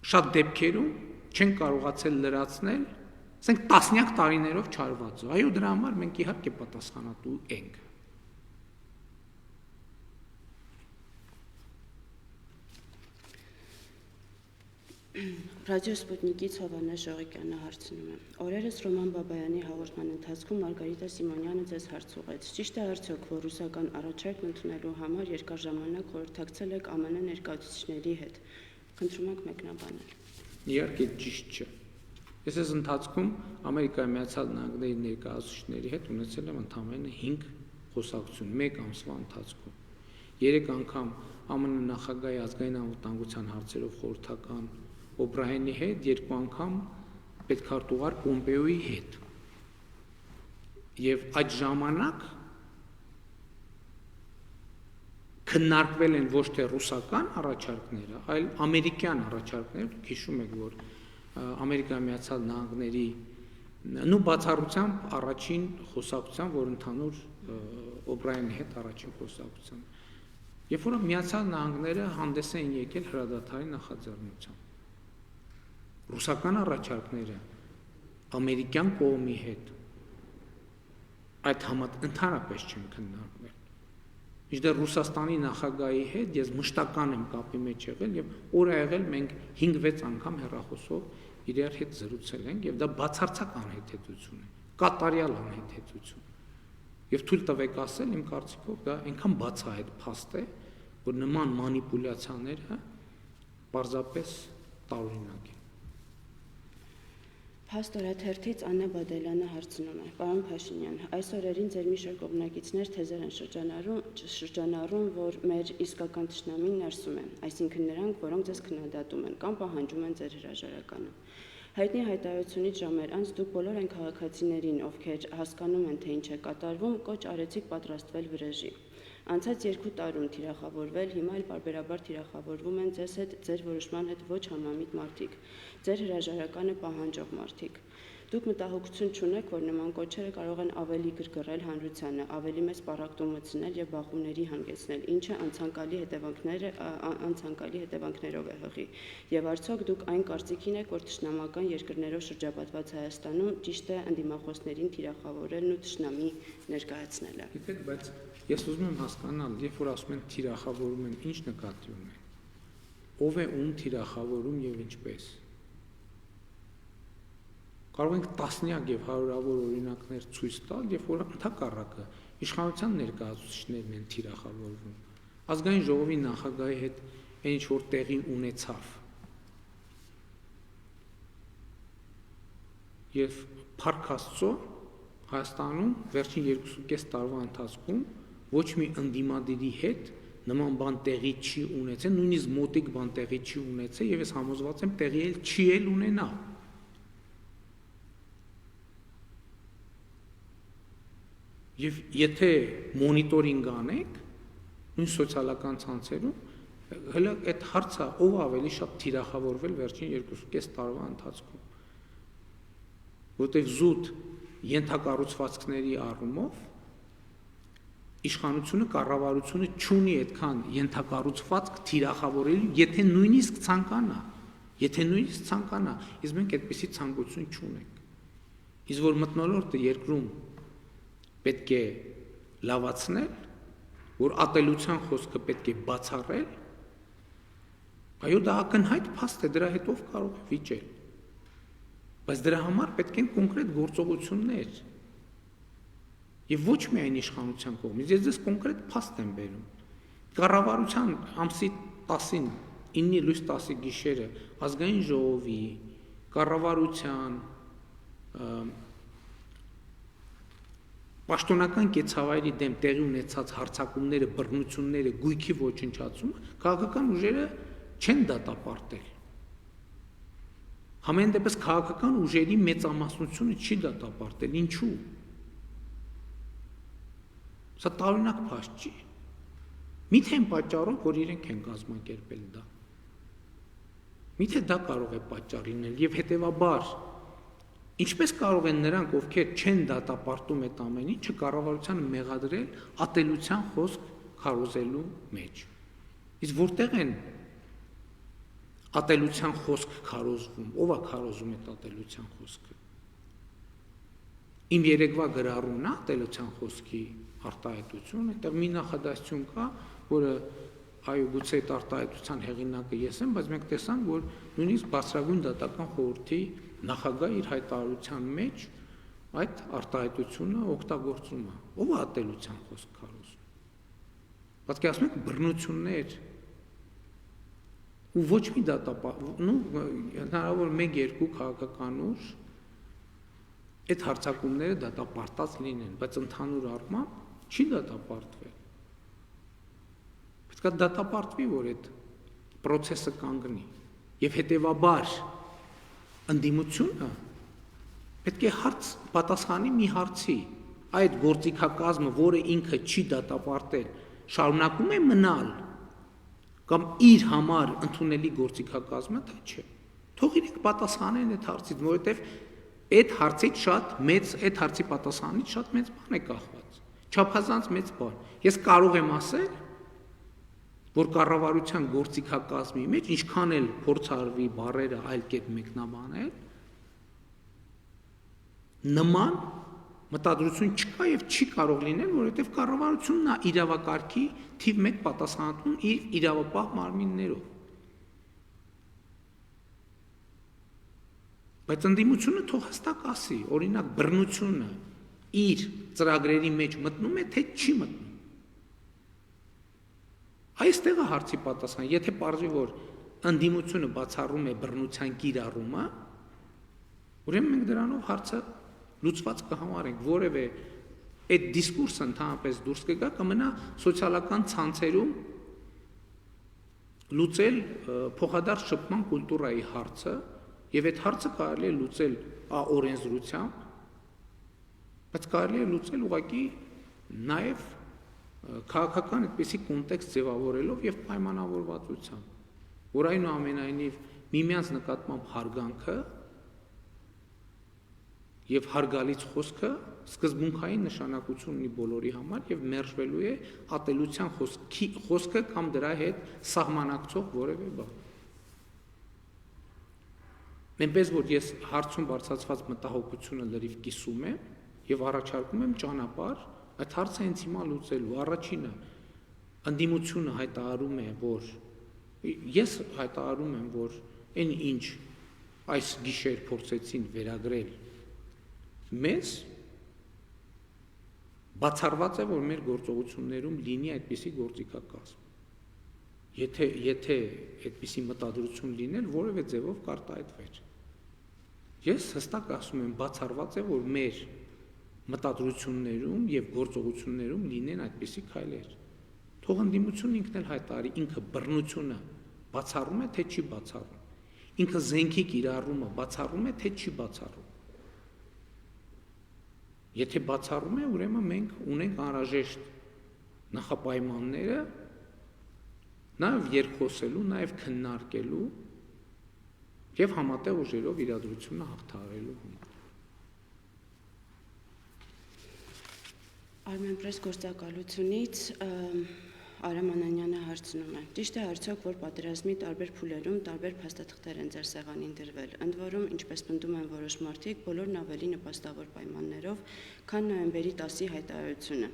շատ դեպքերում չենք կարողացել լրացնել, ասենք տասնյակ տարիներով չարվածը։ Այո, դրա համար մենք իհարկե պատասխանատու ենք։ Ռադիո Սպուտնիկից Հովհաննես Ժողիկյանը հարցնում է. Օրերս Ռոման Բաբայանի հաղորդման ընթացքում Մարգարիտա Սիմոնյանը ձեզ հարց ուղղեց. Ճիշտ է արդյոք, որ ռուսական առաջարկն ընդունելու համար երկար ժամանակ խորհրդակցել եք ԱՄՆ ներկայացուցիչների հետ։ Խնդրում ենք մեկնաբանել։ Իհարկե ճիշտ չէ։ Ես այս ընթացքում Ամերիկայի Միացյալ Նահանգների ներկայացուցիչների հետ ունեցել եմ ընդամենը 5 խոսակցություն 1 ամսվա ընթացքում։ 3 անգամ ԱՄՆ նախագահի ազգային անվտանգության հարցերով խորհրդական Օբրայենի հետ, 2 անգամ պետքարտուղար Պոմպեոյի հետ։ Եվ այդ ժամանակ քննարկվել են ոչ թե ռուսական առաջարկները, այլ ամերիկյան առաջարկները, դուք հիշում եք, որ Ամերիկայի Միացյալ Նահանգների բացառությամբ առաջին խոսակցության, որ ընդհանուր Օբրայենի հետ առաջին խոսակցության։ Երբ որ Միացյալ Նահանգները հանդես են եկել հրադադարի նախաձեռնությամբ, ռուսական առաջարկները ամերիկյան կողմի հետ այդ ընդհանրապես չեն քննարկվել։ Մինչդեռ Ռուսաստանի նախագահի հետ ես մշտական եմ կապի մեջ եղել եւ օր ա եղել մենք 5-6 անգամ հեռախոսով իրար հետ զրուցել ենք եւ դա բացարձակ անհեթեթություն է, կատարյալ անհեթեթություն։ Եվ թույլ տվեք ասել, իմ կարծիքով դա այնքան բացահայտ փաստ է, որ նման մանիպուլյացիաները պարզապես տարօրինակ են։ Փաստ օրաթերթից Աննա Բադելյանը հարցնում է. Պարոն Փաշինյան, այս օրերին ձեր մի շարք կողմնակիցներ թեզեր են շրջանառում, որ մեր իսկական թշնամին ներսում է, այսինքն նրանք, որոնք ձեզ քննադատում են կամ պահանջում են ձեր հրաժարականը։ Հայտնի հայտարարությունից ժամեր անց դուք բոլոր այն քաղաքացիներին, ովքեր հասկանում են, թե ինչ է կատարվում, կոչ արեցիք պատրաստվել վրեժի։ Անցած 2 տարում թիրախավորվել, հիմա էլ պարբերաբար թիրախավորվում են ձեզ հետ ձեր որոշման հետ ոչ համամիտ մարդիկ, ձեր հրաժարականը պահանջող մարդիկ։ Դուք մտահոգություն չունեք, որ նման կոչերը կարող են ավելի գրգռել հանրությանը, ավելի մեծ պառակտում մտցնել եւ բախումների հանգեցնել, ինչը անցանկալի հետևանքներով է հղի։ Եվ արդյոք դուք այն կարծիքին եք, որ թշնամական երկրներով շրջապատված Հայաստանում ճիշտ է ընդդիմախոսներին թիրախավորելն ու թշնամի ներկայացնելը։ Գիտեք, բայց ես ուզում եմ հասկանալ, երբ որ ասում են թիրախավորում են, ինչ նկատի ունեն։ Ով է ում թիրախավորում եւ ինչպես։ Կարող ենք տասնյակ եւ հարյուրավոր օրինակներ ցույց տալ, երբ որ ընդհակառակը իշխանության ներկայացուցիչներն են թիրախավորվում։ Ազգային ժողովի նախագահի հետ այն ինչ որ տեղի ունեցավ։ Եվ Փառք Աստծո Հայաստանում վերջին 2.5 տարվա ընթացքում ոչ մի ընդդիմադիրի հետ նման բան տեղի չի ունեցել, նույնիսկ մոտիկ բան տեղի չի ունեցել եւ ես համոզված եմ տեղի էլ չի ունենա։ Եվ եթե մոնիտորինգ անեք, նույն սոցիալական ցանցերում, հələ այդ հարցը ով ավելի շատ թիրախավորվել վերջին 2.5 տարվա ընթացքում, որտեղ զուտ ենթակառուցվածքների առումով իշխանությունը, կառավարությունը չունի այդքան ենթակառուցվածք թիրախավորելու, եթե նույնիսկ ցանկանա, իսկ մենք այդպիսի ցանկություն չունենք։ Իսկ որ մթնոլորտը երկրում պետք է լավացնել, որ ատելության խոսքը պետք է բացառել, այո, դա ակնհայտ փաստ է, դրա հետով կարող է վիճել։ Բայց դրա համար պետք են կոնկրետ գործողություններ։ Եվ ոչ միայն իշխանության կողմից, ես ձեզ կոնկրետ փաստ եմ բերում։ Կառավարության ամսի 10-ին, 9-ի լույս 10-ի գիշերը ազգային ժողովի, կառավարության պաշտոնական կեցավայրի դեմ տեղի ունեցած հարձակումները, բռնությունները, գույքի ոչնչացումը քաղաքական ուժերը չեն դատապարտել։ Համենայն դեպս քաղաքական ուժերի մեծամասնությունը չի դատապարտել, ինչու՞։ Սա տարօրինակ փաստ չի։ Միթե այն պատճառով, որ իրենք են կազմակերպել դա։ Միթե դա կարող է պատճառ լինել եւ հետեւաբար ինչպես կարող են նրանք, ովքեր չեն դատապարտում այդ ամեն ինչը, կառավարությանը մեղադրել ատելության խոսք քարոզելու մեջ։ Իսկ որտեղ են ատելության խոսք քարոզվում, ով է քարոզում այդ ատելության խոսքը։ Իմ երեկվա գրառումն է ատելության խոսքի արտահայտություն, այդտեղ մի նախադասություն կա, որը այո, գուցե այդ արտահայտության հեղինակը ես եմ, բայց մենք տեսանք, որ նույնիսկ բարձրագույն դատական խորհրդի նախագահ իր հայտարարության մեջ այդ արտահայտությունը օգտագործում է։ Ով է ատելության խոսք քարոզում։ Պատկերացնում եք բռնություններ ու ոչ մի հնարավոր 1-2 քաղաքական ուժ այդ հարձակումները դատապարտած լինեն, բայց ընդհանուր առմամբ չի դատապարտվել։ Պետք է դատապարտվի, որ այդ process-ը կանգնի։ Եվ հետեւաբար ընդդիմությունը պետք է պատասխանի մի հարցի, այդ գործիքակազմը, որը ինքը չի դատապարտել, շարունակում է մնալ կամ իր համար ընդունելի գործիքակազմը, դա չէ։ Թող իրենք պատասխանեն այդ հարցից, որովհետև այդ հարցի պատասխանից շատ մեծ բան է կախված, չափազանց մեծ բան։ Ես կարող եմ ասել, որ կառավարության գործիքակազմի մեջ ինչքան էլ փորձարվի բառերը այլ կերպ մեկնաբանել, նման մտադրություն չկա եւ չի կարող լինել, որովհետեւ կառավարությունն է իրավակարգի թիվ 1 պատասխանատուն իր իրավապահ մարմիններով։ Բայց ընդդիմությունը թող հստակ ասի, օրինակ բռնությունը իր ծրագրերի մեջ մտնում է, թե չի մտնում։ Այստեղ է հարցի պատասխանը, եթե պարզվի, որ ընդդիմությունը բացառում է բռնության կիրառումը, ուրեմն մենք դրանով հարցը լուծված կհամարենք, որևէ այդ դիսկուրսը ընդհանրապես դուրս կգա, կմնա սոցիալական ցանցերում լուծել փոխադարձ շփման կուլտուրայի հարցը, եւ այդ հարցը կարելի է լուծել օրենսդրությամբ, բայց կարելի է լուծել ուղղակի նաեւ քաղաքական այդպիսի կոնտեքստ ձևավորելով եւ պայմանավորվածությամբ, որ այնուամենայնիվ միմյանց նկատմամբ հարգանքը եւ հարգալից խոսքը սկզբունքային նշանակություն ունի բոլորի համար եւ մերժվելու է ատելության խոսքը կամ դրա հետ սահմանակցող որևէ բան։ Այնպես որ ես հարցում բարձրացված մտահոգությունը լրիվ կիսում եմ եւ առաջարկում եմ ճանապարհ այդ հարցը հենց հիմա լուծելու։ Առաջինը ընդդիմությունը հայտարարում է, որ ես հայտարարում եմ, որ այն ինչ այս գիշեր փորձեցին վերագրել մեզ բացառված է, որ մեր գործողություններում լինի այդպիսի գործիքակազմ։ Եթե այդպիսի մտադրություն լինել, որևէ ձևով կարտահայտվեր։ Ես հստակ ասում եմ, բացառված է, որ մեր մտադրություններում եւ գործողություններում լինեն այդպիսի քայլեր։ Թող ընդդիմությունը ինքն էլ հայտարարի, ինքը բռնությունը բացառում է, թե չի բացառում։ Ինքը զենքի կիրառումը բացառում է, թե չի բացառում։ Եթե բացառում է, ուրեմն մենք ունենք անհրաժեշտ նախապայմանները նաև երկխոսելու, նաև քննարկելու եւ համատեղ ուժերով իրադրությունը հաղթահարելու համար։ Armenpress գործակալությունից Արամ Անանյանը հարցնում է. Ճիշտ է արդյոք, որ պատերազմի տարբեր փուլերում տարբեր փաստաթղթեր են ձեր սեղանին դրվել, ընդ որում, ինչպես պնդում են որոշ մարդիկ, բոլորն ավելի նպաստավոր պայմաններով, քան նոյեմբերի 10-ի հայտարարությունը։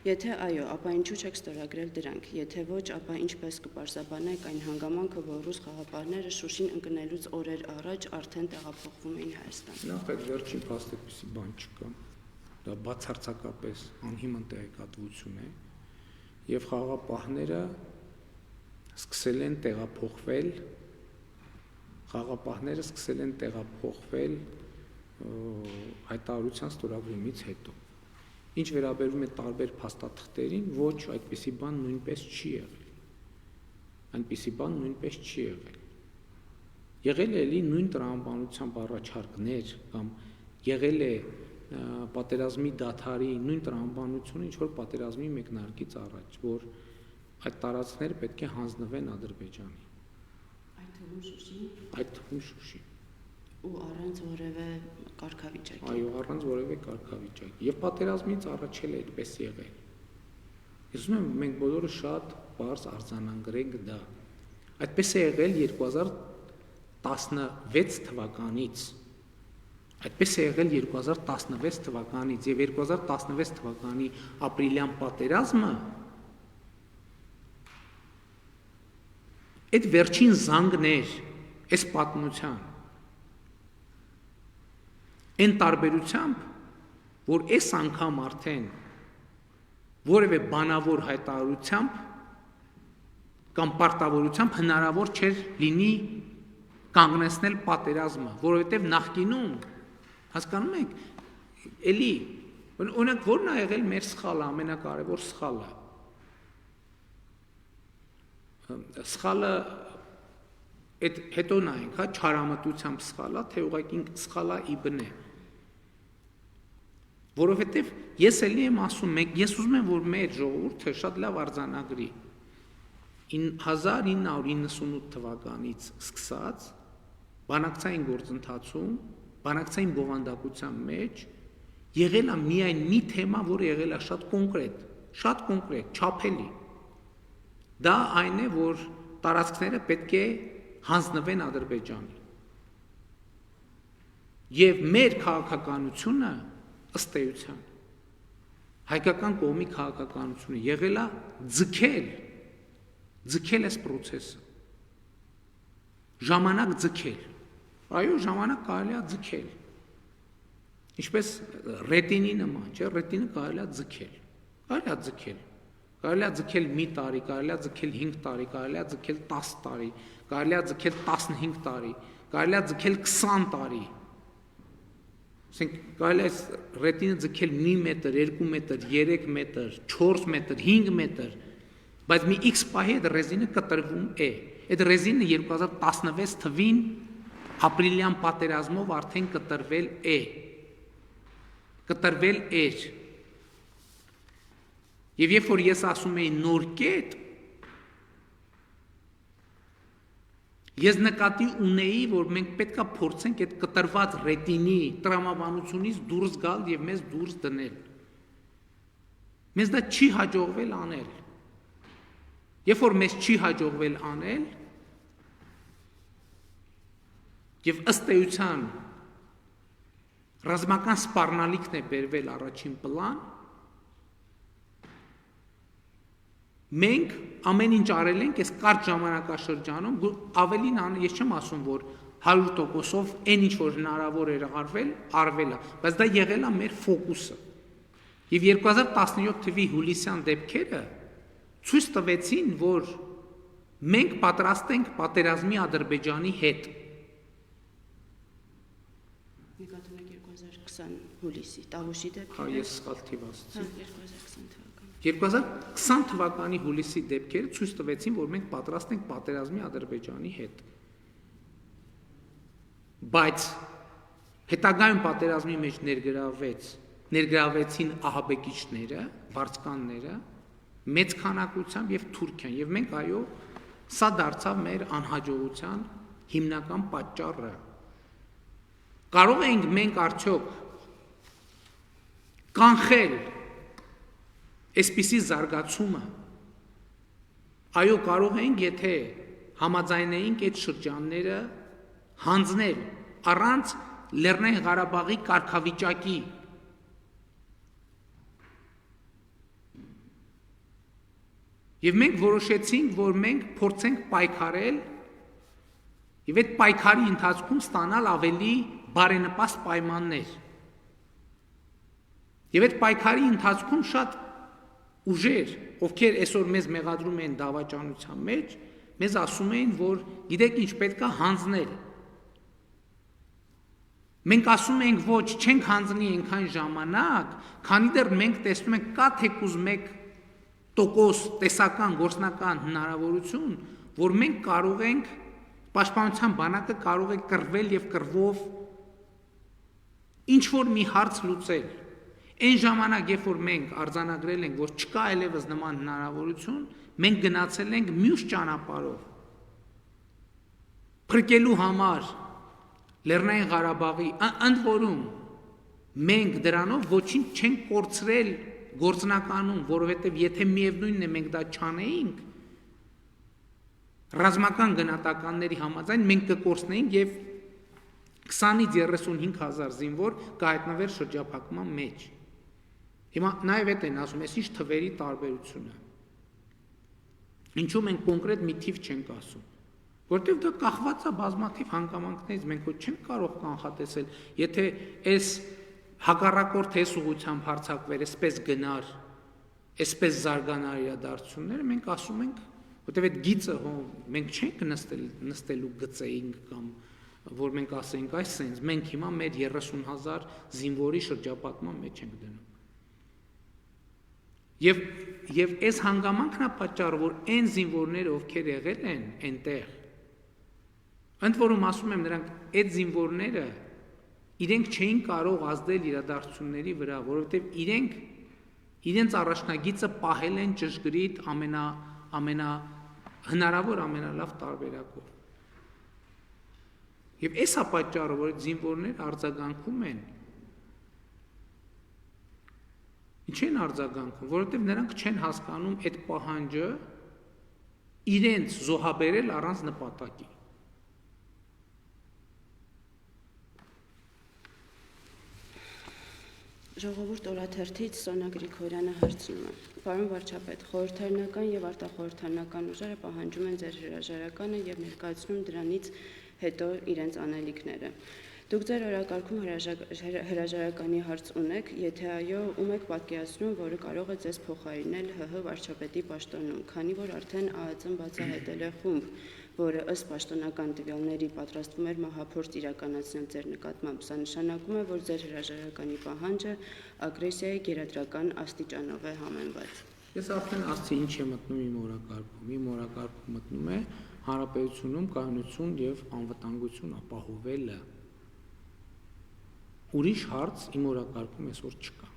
Եթե այո, ապա ինչու չեք ստորագրել դրանք, եթե ոչ, ապա ինչպես կպարզաբանեք այն հանգամանքը, որ ռուս խաղապարները Շուշին ընկնելուց օրեր առաջ արդեն տեղափոխվում էին Հայաստան։ Նախ այդ վերջին փաստ այդպիսի բան չկա։ Դա բացարձակապես անհիմն տեղեկատվություն է։ Եվ խաղապահները սկսել են տեղափոխվել հայտարարության ստորագրումից հետո։ Ինչ վերաբերում է տարբեր փաստաթղթերին, ոչ այդպիսի բան նույնպես չի եղել։ Այնպիսի բան նույնպես չի եղել։ Եղել է էլի նույն տրամաբանությամբ առաջարկներ կամ եղել է պատերազմի դադարի նույն տրամաբանությունը, ինչ որ պատերազմի մեկնարկից առաջ, որ այդ տարածքները պետք է հանձնվեն Ադրբեջանի։ Այդ թվում Շուշին։ Ու առանց որևէ կարգավիճակի։ Այո, առանց որևէ կարգավիճակի։ Եվ պատերազմից առաջ էլ այդպես եղել։ Ես ուզում եմ մենք բոլորը շատ բարձ արձանագրենք դա։ Այդպես է եղել 2016 թվականից։ Այդպես է եղել 2016 թվականից եւ 2016 թվականի ապրիլյան պատերազմը այդ վերջին զանգն էր այս պատմության։ Այն տարբերությամբ, որ այս անգամ արդեն որևէ բանավոր հայտարարությամբ կամ պարտավորությամբ հնարավոր չէր լինի կանգնեցնել պատերազմը, որովհետև նախկինում հասկանում եք, էլի, օրինակ որն է եղել մեր սխալը, ամենակարևոր սխալը։ Սխալը այդ հետո նայենք, հա, չարամտությամբ սխալա, թե ուղղակի սխալա իբն է։ Որովհետև ես էլի եմ ասում, ես ուզում եմ, որ մեր ժողովուրդը շատ լավ արձանագրի 1998 թվականից սկսած բանակցային գործընթացում, բանակցային բովանդակության մեջ եղել է միայն մի թեմա, որը եղել է շատ կոնկրետ, չափելի։ Դա այն է, որ տարածքները պետք է հանձնվեն Ադրբեջանի։ Եվ մեր քաղաքականությունը ըստ էության հայկական կողմի քաղաքականությունը եղել է ձգել այս process-ը, ժամանակ ձգել, այո, ժամանակ կարելի է ձգել, ինչպես ռետինի նման, չէ, ռետինը կարելի է ձգել, կարելի է ձգել մի տարի, կարելի է ձգել 5 տարի, կարելի է ձգել 10 տարի, կարելի է ձգել 15 տարի, կարելի է ձգել 20 տարի, ասենք կարելի է ռետինը ձգել 1 մետր, 2 մետր, 3 մետր, 4 մետր, 5 մետր, բայց մի X պահի այդ ռեզինը կտրվում է, այդ ռեզինը 2016 թվին ապրիլյան պատերազմով արդեն կտրվել էր, և երբ որ ես ասում էի նոր կետ, ես նկատի ունեի, որ մենք պետք է փորձենք այդ կտրված ռետինի տրամաբանությունից դուրս գալ և մեզ դուրս դնել, մեզ դա չի հաջողվել անել, երբ որ մեզ չի հաջողվել անել, և ըստ էության ռազմական սպառնալիքն է բերվել առաջին պլան, մենք ամեն ինչ արել ենք այս կարճ ժամանակաշրջանում, ավելին ես չեմ ասում, որ 100%-ով այն ինչ որ հնարավոր էր արվել է, բայց դա եղել է մեր ֆոկուսը, և 2017 թվի հուլիսյան դեպքերը ցույց տվեցին, որ մենք պատրաստ ենք պատերազմի Ադրբեջանի հետ, նկատում եք 2020 հուլիսի, Տավուշի դեպքերը։ Հա, ես սխալ թիվ ասացի։ 2020 թվական։ 2020 թվականի հուլիսի դեպքերը ցույց տվեցին, որ մենք պատրաստ ենք պատերազմի Ադրբեջանի հետ։ Բայց հետագայում պատերազմի մեջ ներգրավեցին ահաբեկիչները, վարձկանները, մեծ քանակությամբ եւ Թուրքիան, եւ մենք այո, սա դարձավ մեր անհաջողության հիմնական պատճառը։ Կարող ենք մենք արդյոք կանխել այսպիսի զարգացումը, այո, կարող ենք, եթե համաձայնեինք այդ շրջանները հանձնել առանց Լեռնային Ղարաբաղի կարգավիճակի, և մենք որոշեցինք, որ մենք փորձենք պայքարել և այդ պայքարի ընթացքում ստանալ ավելի բարենպաստ պայմաններ։ Եվ այդ պայքարի ընթացքում շատ ուժեր, ովքեր այսօր մեզ մեղադրում են դավաճանության մեջ, մեզ ասում էին, որ գիտեք ինչ պետք է հանձնել։ Մենք ասում ենք ոչ, չենք հանձնի այնքան ժամանակ, քանի դեռ մենք տեսնում ենք կա թեկուզ 1% տեսական, գործնական հնարավորություն, որ մենք կարող ենք, պաշտպանության բանակը կարող է կռվել և կռվով ինչ-որ մի հարց լուծել։ Այն ժամանակ, երբ որ մենք արձանագրել ենք, որ չկա այլևս նման հնարավորություն, մենք գնացել ենք մյուս ճանապարհով։ Փրկելու համար Լեռնային Ղարաբաղի, ընդ որում մենք դրանով ոչինչ չենք կորցրել գործնականում, որովհետև եթե միևնույնն է մենք դա չանեինք, ռազմական գնահատականների համաձայն մենք կկորցնեինք և 20-ից 35 հազար զինվոր կհայտնվեր շրջափակման մեջ։ Հիմա նաև էդ են ասում, այս ինչ թվերի տարբերությունը։ Ինչու մենք կոնկրետ մի թիվ չենք ասում, որտեղ դա կախված է բազմաթիվ հանգամանքներից, մենք ոչ չենք կարող կանխատեսել, եթե այս հակառակորդ այս ուղղությամբ հարձակվեր, այսպես գնար, այսպես զարգանար իրադարձությունները, մենք ասում ենք, որտեղ այդ գիծը մենք չենք նստելու գծեինք կամ որ մենք ասենք այս սենց, մենք հիմա մեր 30,000 զինվորի շրջապատման մեջ ենք դնում։ Եվ այս հանգամանքն է պատճառը, որ այն զինվորները, ովքեր եղել են այնտեղ, ընդ որում ասում եմ նրանք, այդ զինվորները իրենք չէին կարող ազդել իրադարձությունների վրա, որովհետև իրենց առաջնագիծը պահել են ճշգրիտ հնարավոր ամենալավ տարբերակով։ Եվ այս է պատճառը, որ այդ զինվորները արձագանքում են, ինչ են արձագանքում, որովհետև նրանք չեն հասկանում այդ պահանջը իրենց զոհաբերել առանց նպատակի։ Ժողովուրդ օրաթերթից Սոնա Գրիգորյանը հարցնում է. Պարոն վարչապետ, խորհրդարանական եւ արտախորհրդարանական ուժերը պահանջում են ձեր հրաժարականը եւ ներկայացնում դրանից հետո իրենց անելիքները։ Դուք ձեր օրակարգում հրաժարականի հարց ունեք, եթե այո, ում եք պատկերացնում, որը կարող է ձեզ փոխարինել ՀՀ վարչապետի պաշտոնում, քանի որ արդեն ԱԱԾ-ն բացահայտել է խումբ, որը ըստ պաշտոնական տվյալների պատրաստվում էր մահափորձ իրականացնել ձեր նկատմամբ, սա նշանակում է, որ ձեր հրաժարականի պահանջը ագրեսիայի գերադրական աստիճանով է համեմված։ Ես արդեն ասացի ինչ է մտնում իմ օրակարգում։ Իմ օրակարգում մտնում է հանրապետությունում կայունություն եւ անվտանգություն ապահովելը։ Ուրիշ հարց իմ օրակարգում այսօր չկա։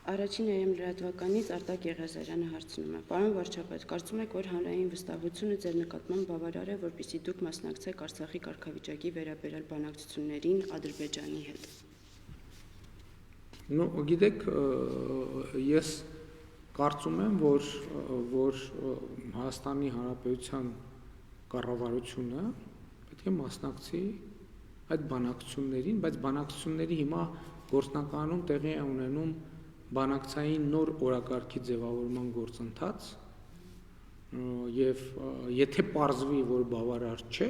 Առաջին երեմ լրատվականից Արտակ Եղիազարյանը հարցնում է. Պարոն վարչապետ, կարծում եք, որ հանրային վստահությունը ձեր նկատմամբ բավարար է, որպեսզի դուք մասնակցեք Արցախի կարգավիճակի վերաբերյալ բանակցություններին Ադրբեջանի հետ։ Գիտեք, ես կարծում եմ, որ Հայաստանի Հանրապետության կառավարությունը պետք է մասնակցի այդ բանակցություններին, բայց բանակցությունների հիմա գործնականում տեղի է ունենում բանակցային նոր օրակարգի ձևավորման գործընթաց եւ եթե պարզվի, որ բավարար չէ,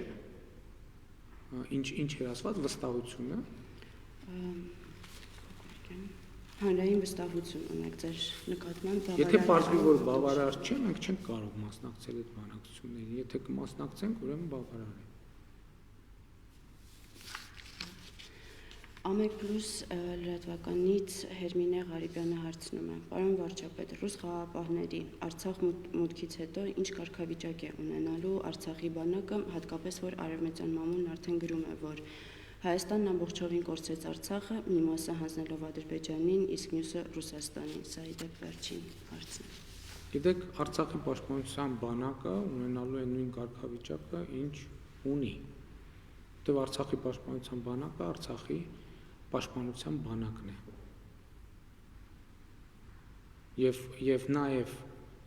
ինչ էր ասված վստահությունը հանրային վստահություն ունեք ձեր նկատմամբ բավարար։ Եթե պարզվի, որ բավարար չէ, մենք չենք կարող մասնակցել այդ բանակցություններին, եթե կմասնակցենք, ուրեմն բավարար է։ Ամեկ+ լրատվականից Հերմինե Ղարիբյանը հարցնում է. Պարոն վարչապետ, ռուս խաղաղապահների Արցախ մուտքից հետո ինչ կարգավիճակ է ունենալու Արցախի բանակը, հատկապես որ Արևմտյան մամուլն արդեն գրում է, որ Հայաստանն ամբողջովին կորցրեց Արցախը, մի մասը հանձնելով Ադրբեջանին, իսկ մյուսը Ռուսաստանին։ Սա իդեպ վերջին հարցն է։ Գիտեք, Արցախի պաշտպանության բանակը ունենալու է նույն կարգավիճակը, ինչ ունի։ Որտեղ Արցախի պաշտպանության բանակը Արցախի պաշտպանության բանակն է։ Եվ նաև,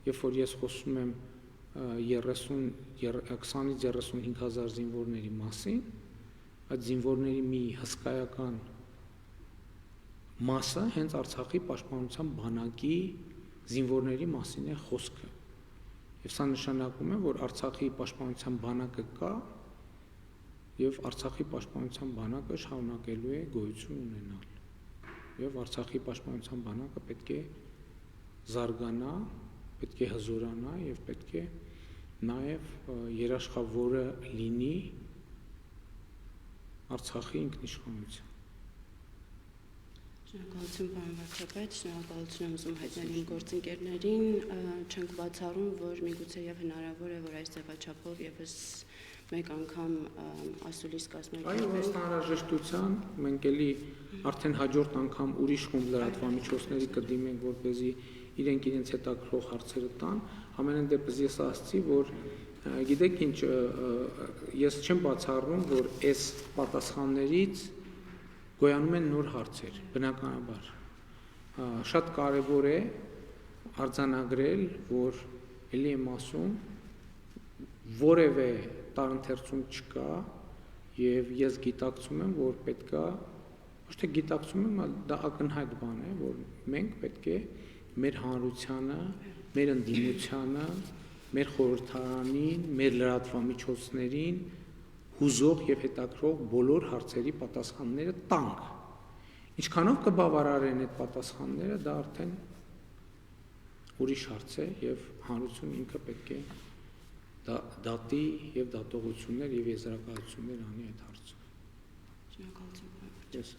երբ որ ես խոսում եմ 20-ից 35 հազար զինվորների մասին, այդ զինվորների մի հսկայական մասը հենց Արցախի պաշտպանության բանակի զինվորների մասին է խոսքը։ Եվ սա նշանակում է, որ Արցախի պաշտպանության բանակը կա եւ Արցախի պաշտպանության բանակը շարունակելու է գոյություն ունենալ։ Եվ Արցախի պաշտպանության բանակը պետք է զարգանա, պետք է հզորանա եւ պետք է նաեւ երաշխավորը լինի Արցախի ինքնիշխանության։ Շնորհակալություն, պարոն վարչապետ, շնորհակալություն եմ ուզում հայտնել իմ գործընկերներին, չենք բացառում, որ միգուցե եւ հնարավոր է, որ այս ձևաչափով եւս մեկ անգամ ասուլիս կազմակերպել։ Այո, ըստ անհրաժեշտության մենք էլի արդեն հաջորդ անգամ ուրիշ խումբ լրատվամիջոցների կդիմենք, որպեսզի իրենք իրենց հետաքրող հարցերը տան։ Ամենայն դեպս ես ասացի, որ գիտեք ինչ, ես չեմ բացառում, որ այս պատասխաններից գոյանում են նոր հարցեր, բնականաբար։ Շատ կարևոր է արձանագրել, որ էլի եմ ասում, որևէ տարընթերցում չկա եւ ես գիտակցում եմ, որ պետքա, ոչ թե գիտակցում եմ, այլ դա ակնհայտ բան է, որ մենք պետք է մեր հանրությանը, մեր ընդդիմությանը, մեր խորհրդարանին, մեր լրատվամիջոցներին հուզող եւ հետաքրող բոլոր հարցերի պատասխանները տանք։ Ինչքանով կբավարարեն այդ պատասխանները, դա արդեն ուրիշ հարց է եւ հանրությունը ինքը պետք է դատի եւ դատողություններ եւ եզրակացություններ անի այդ հարցով։ Շնորհակալություն։ Yes.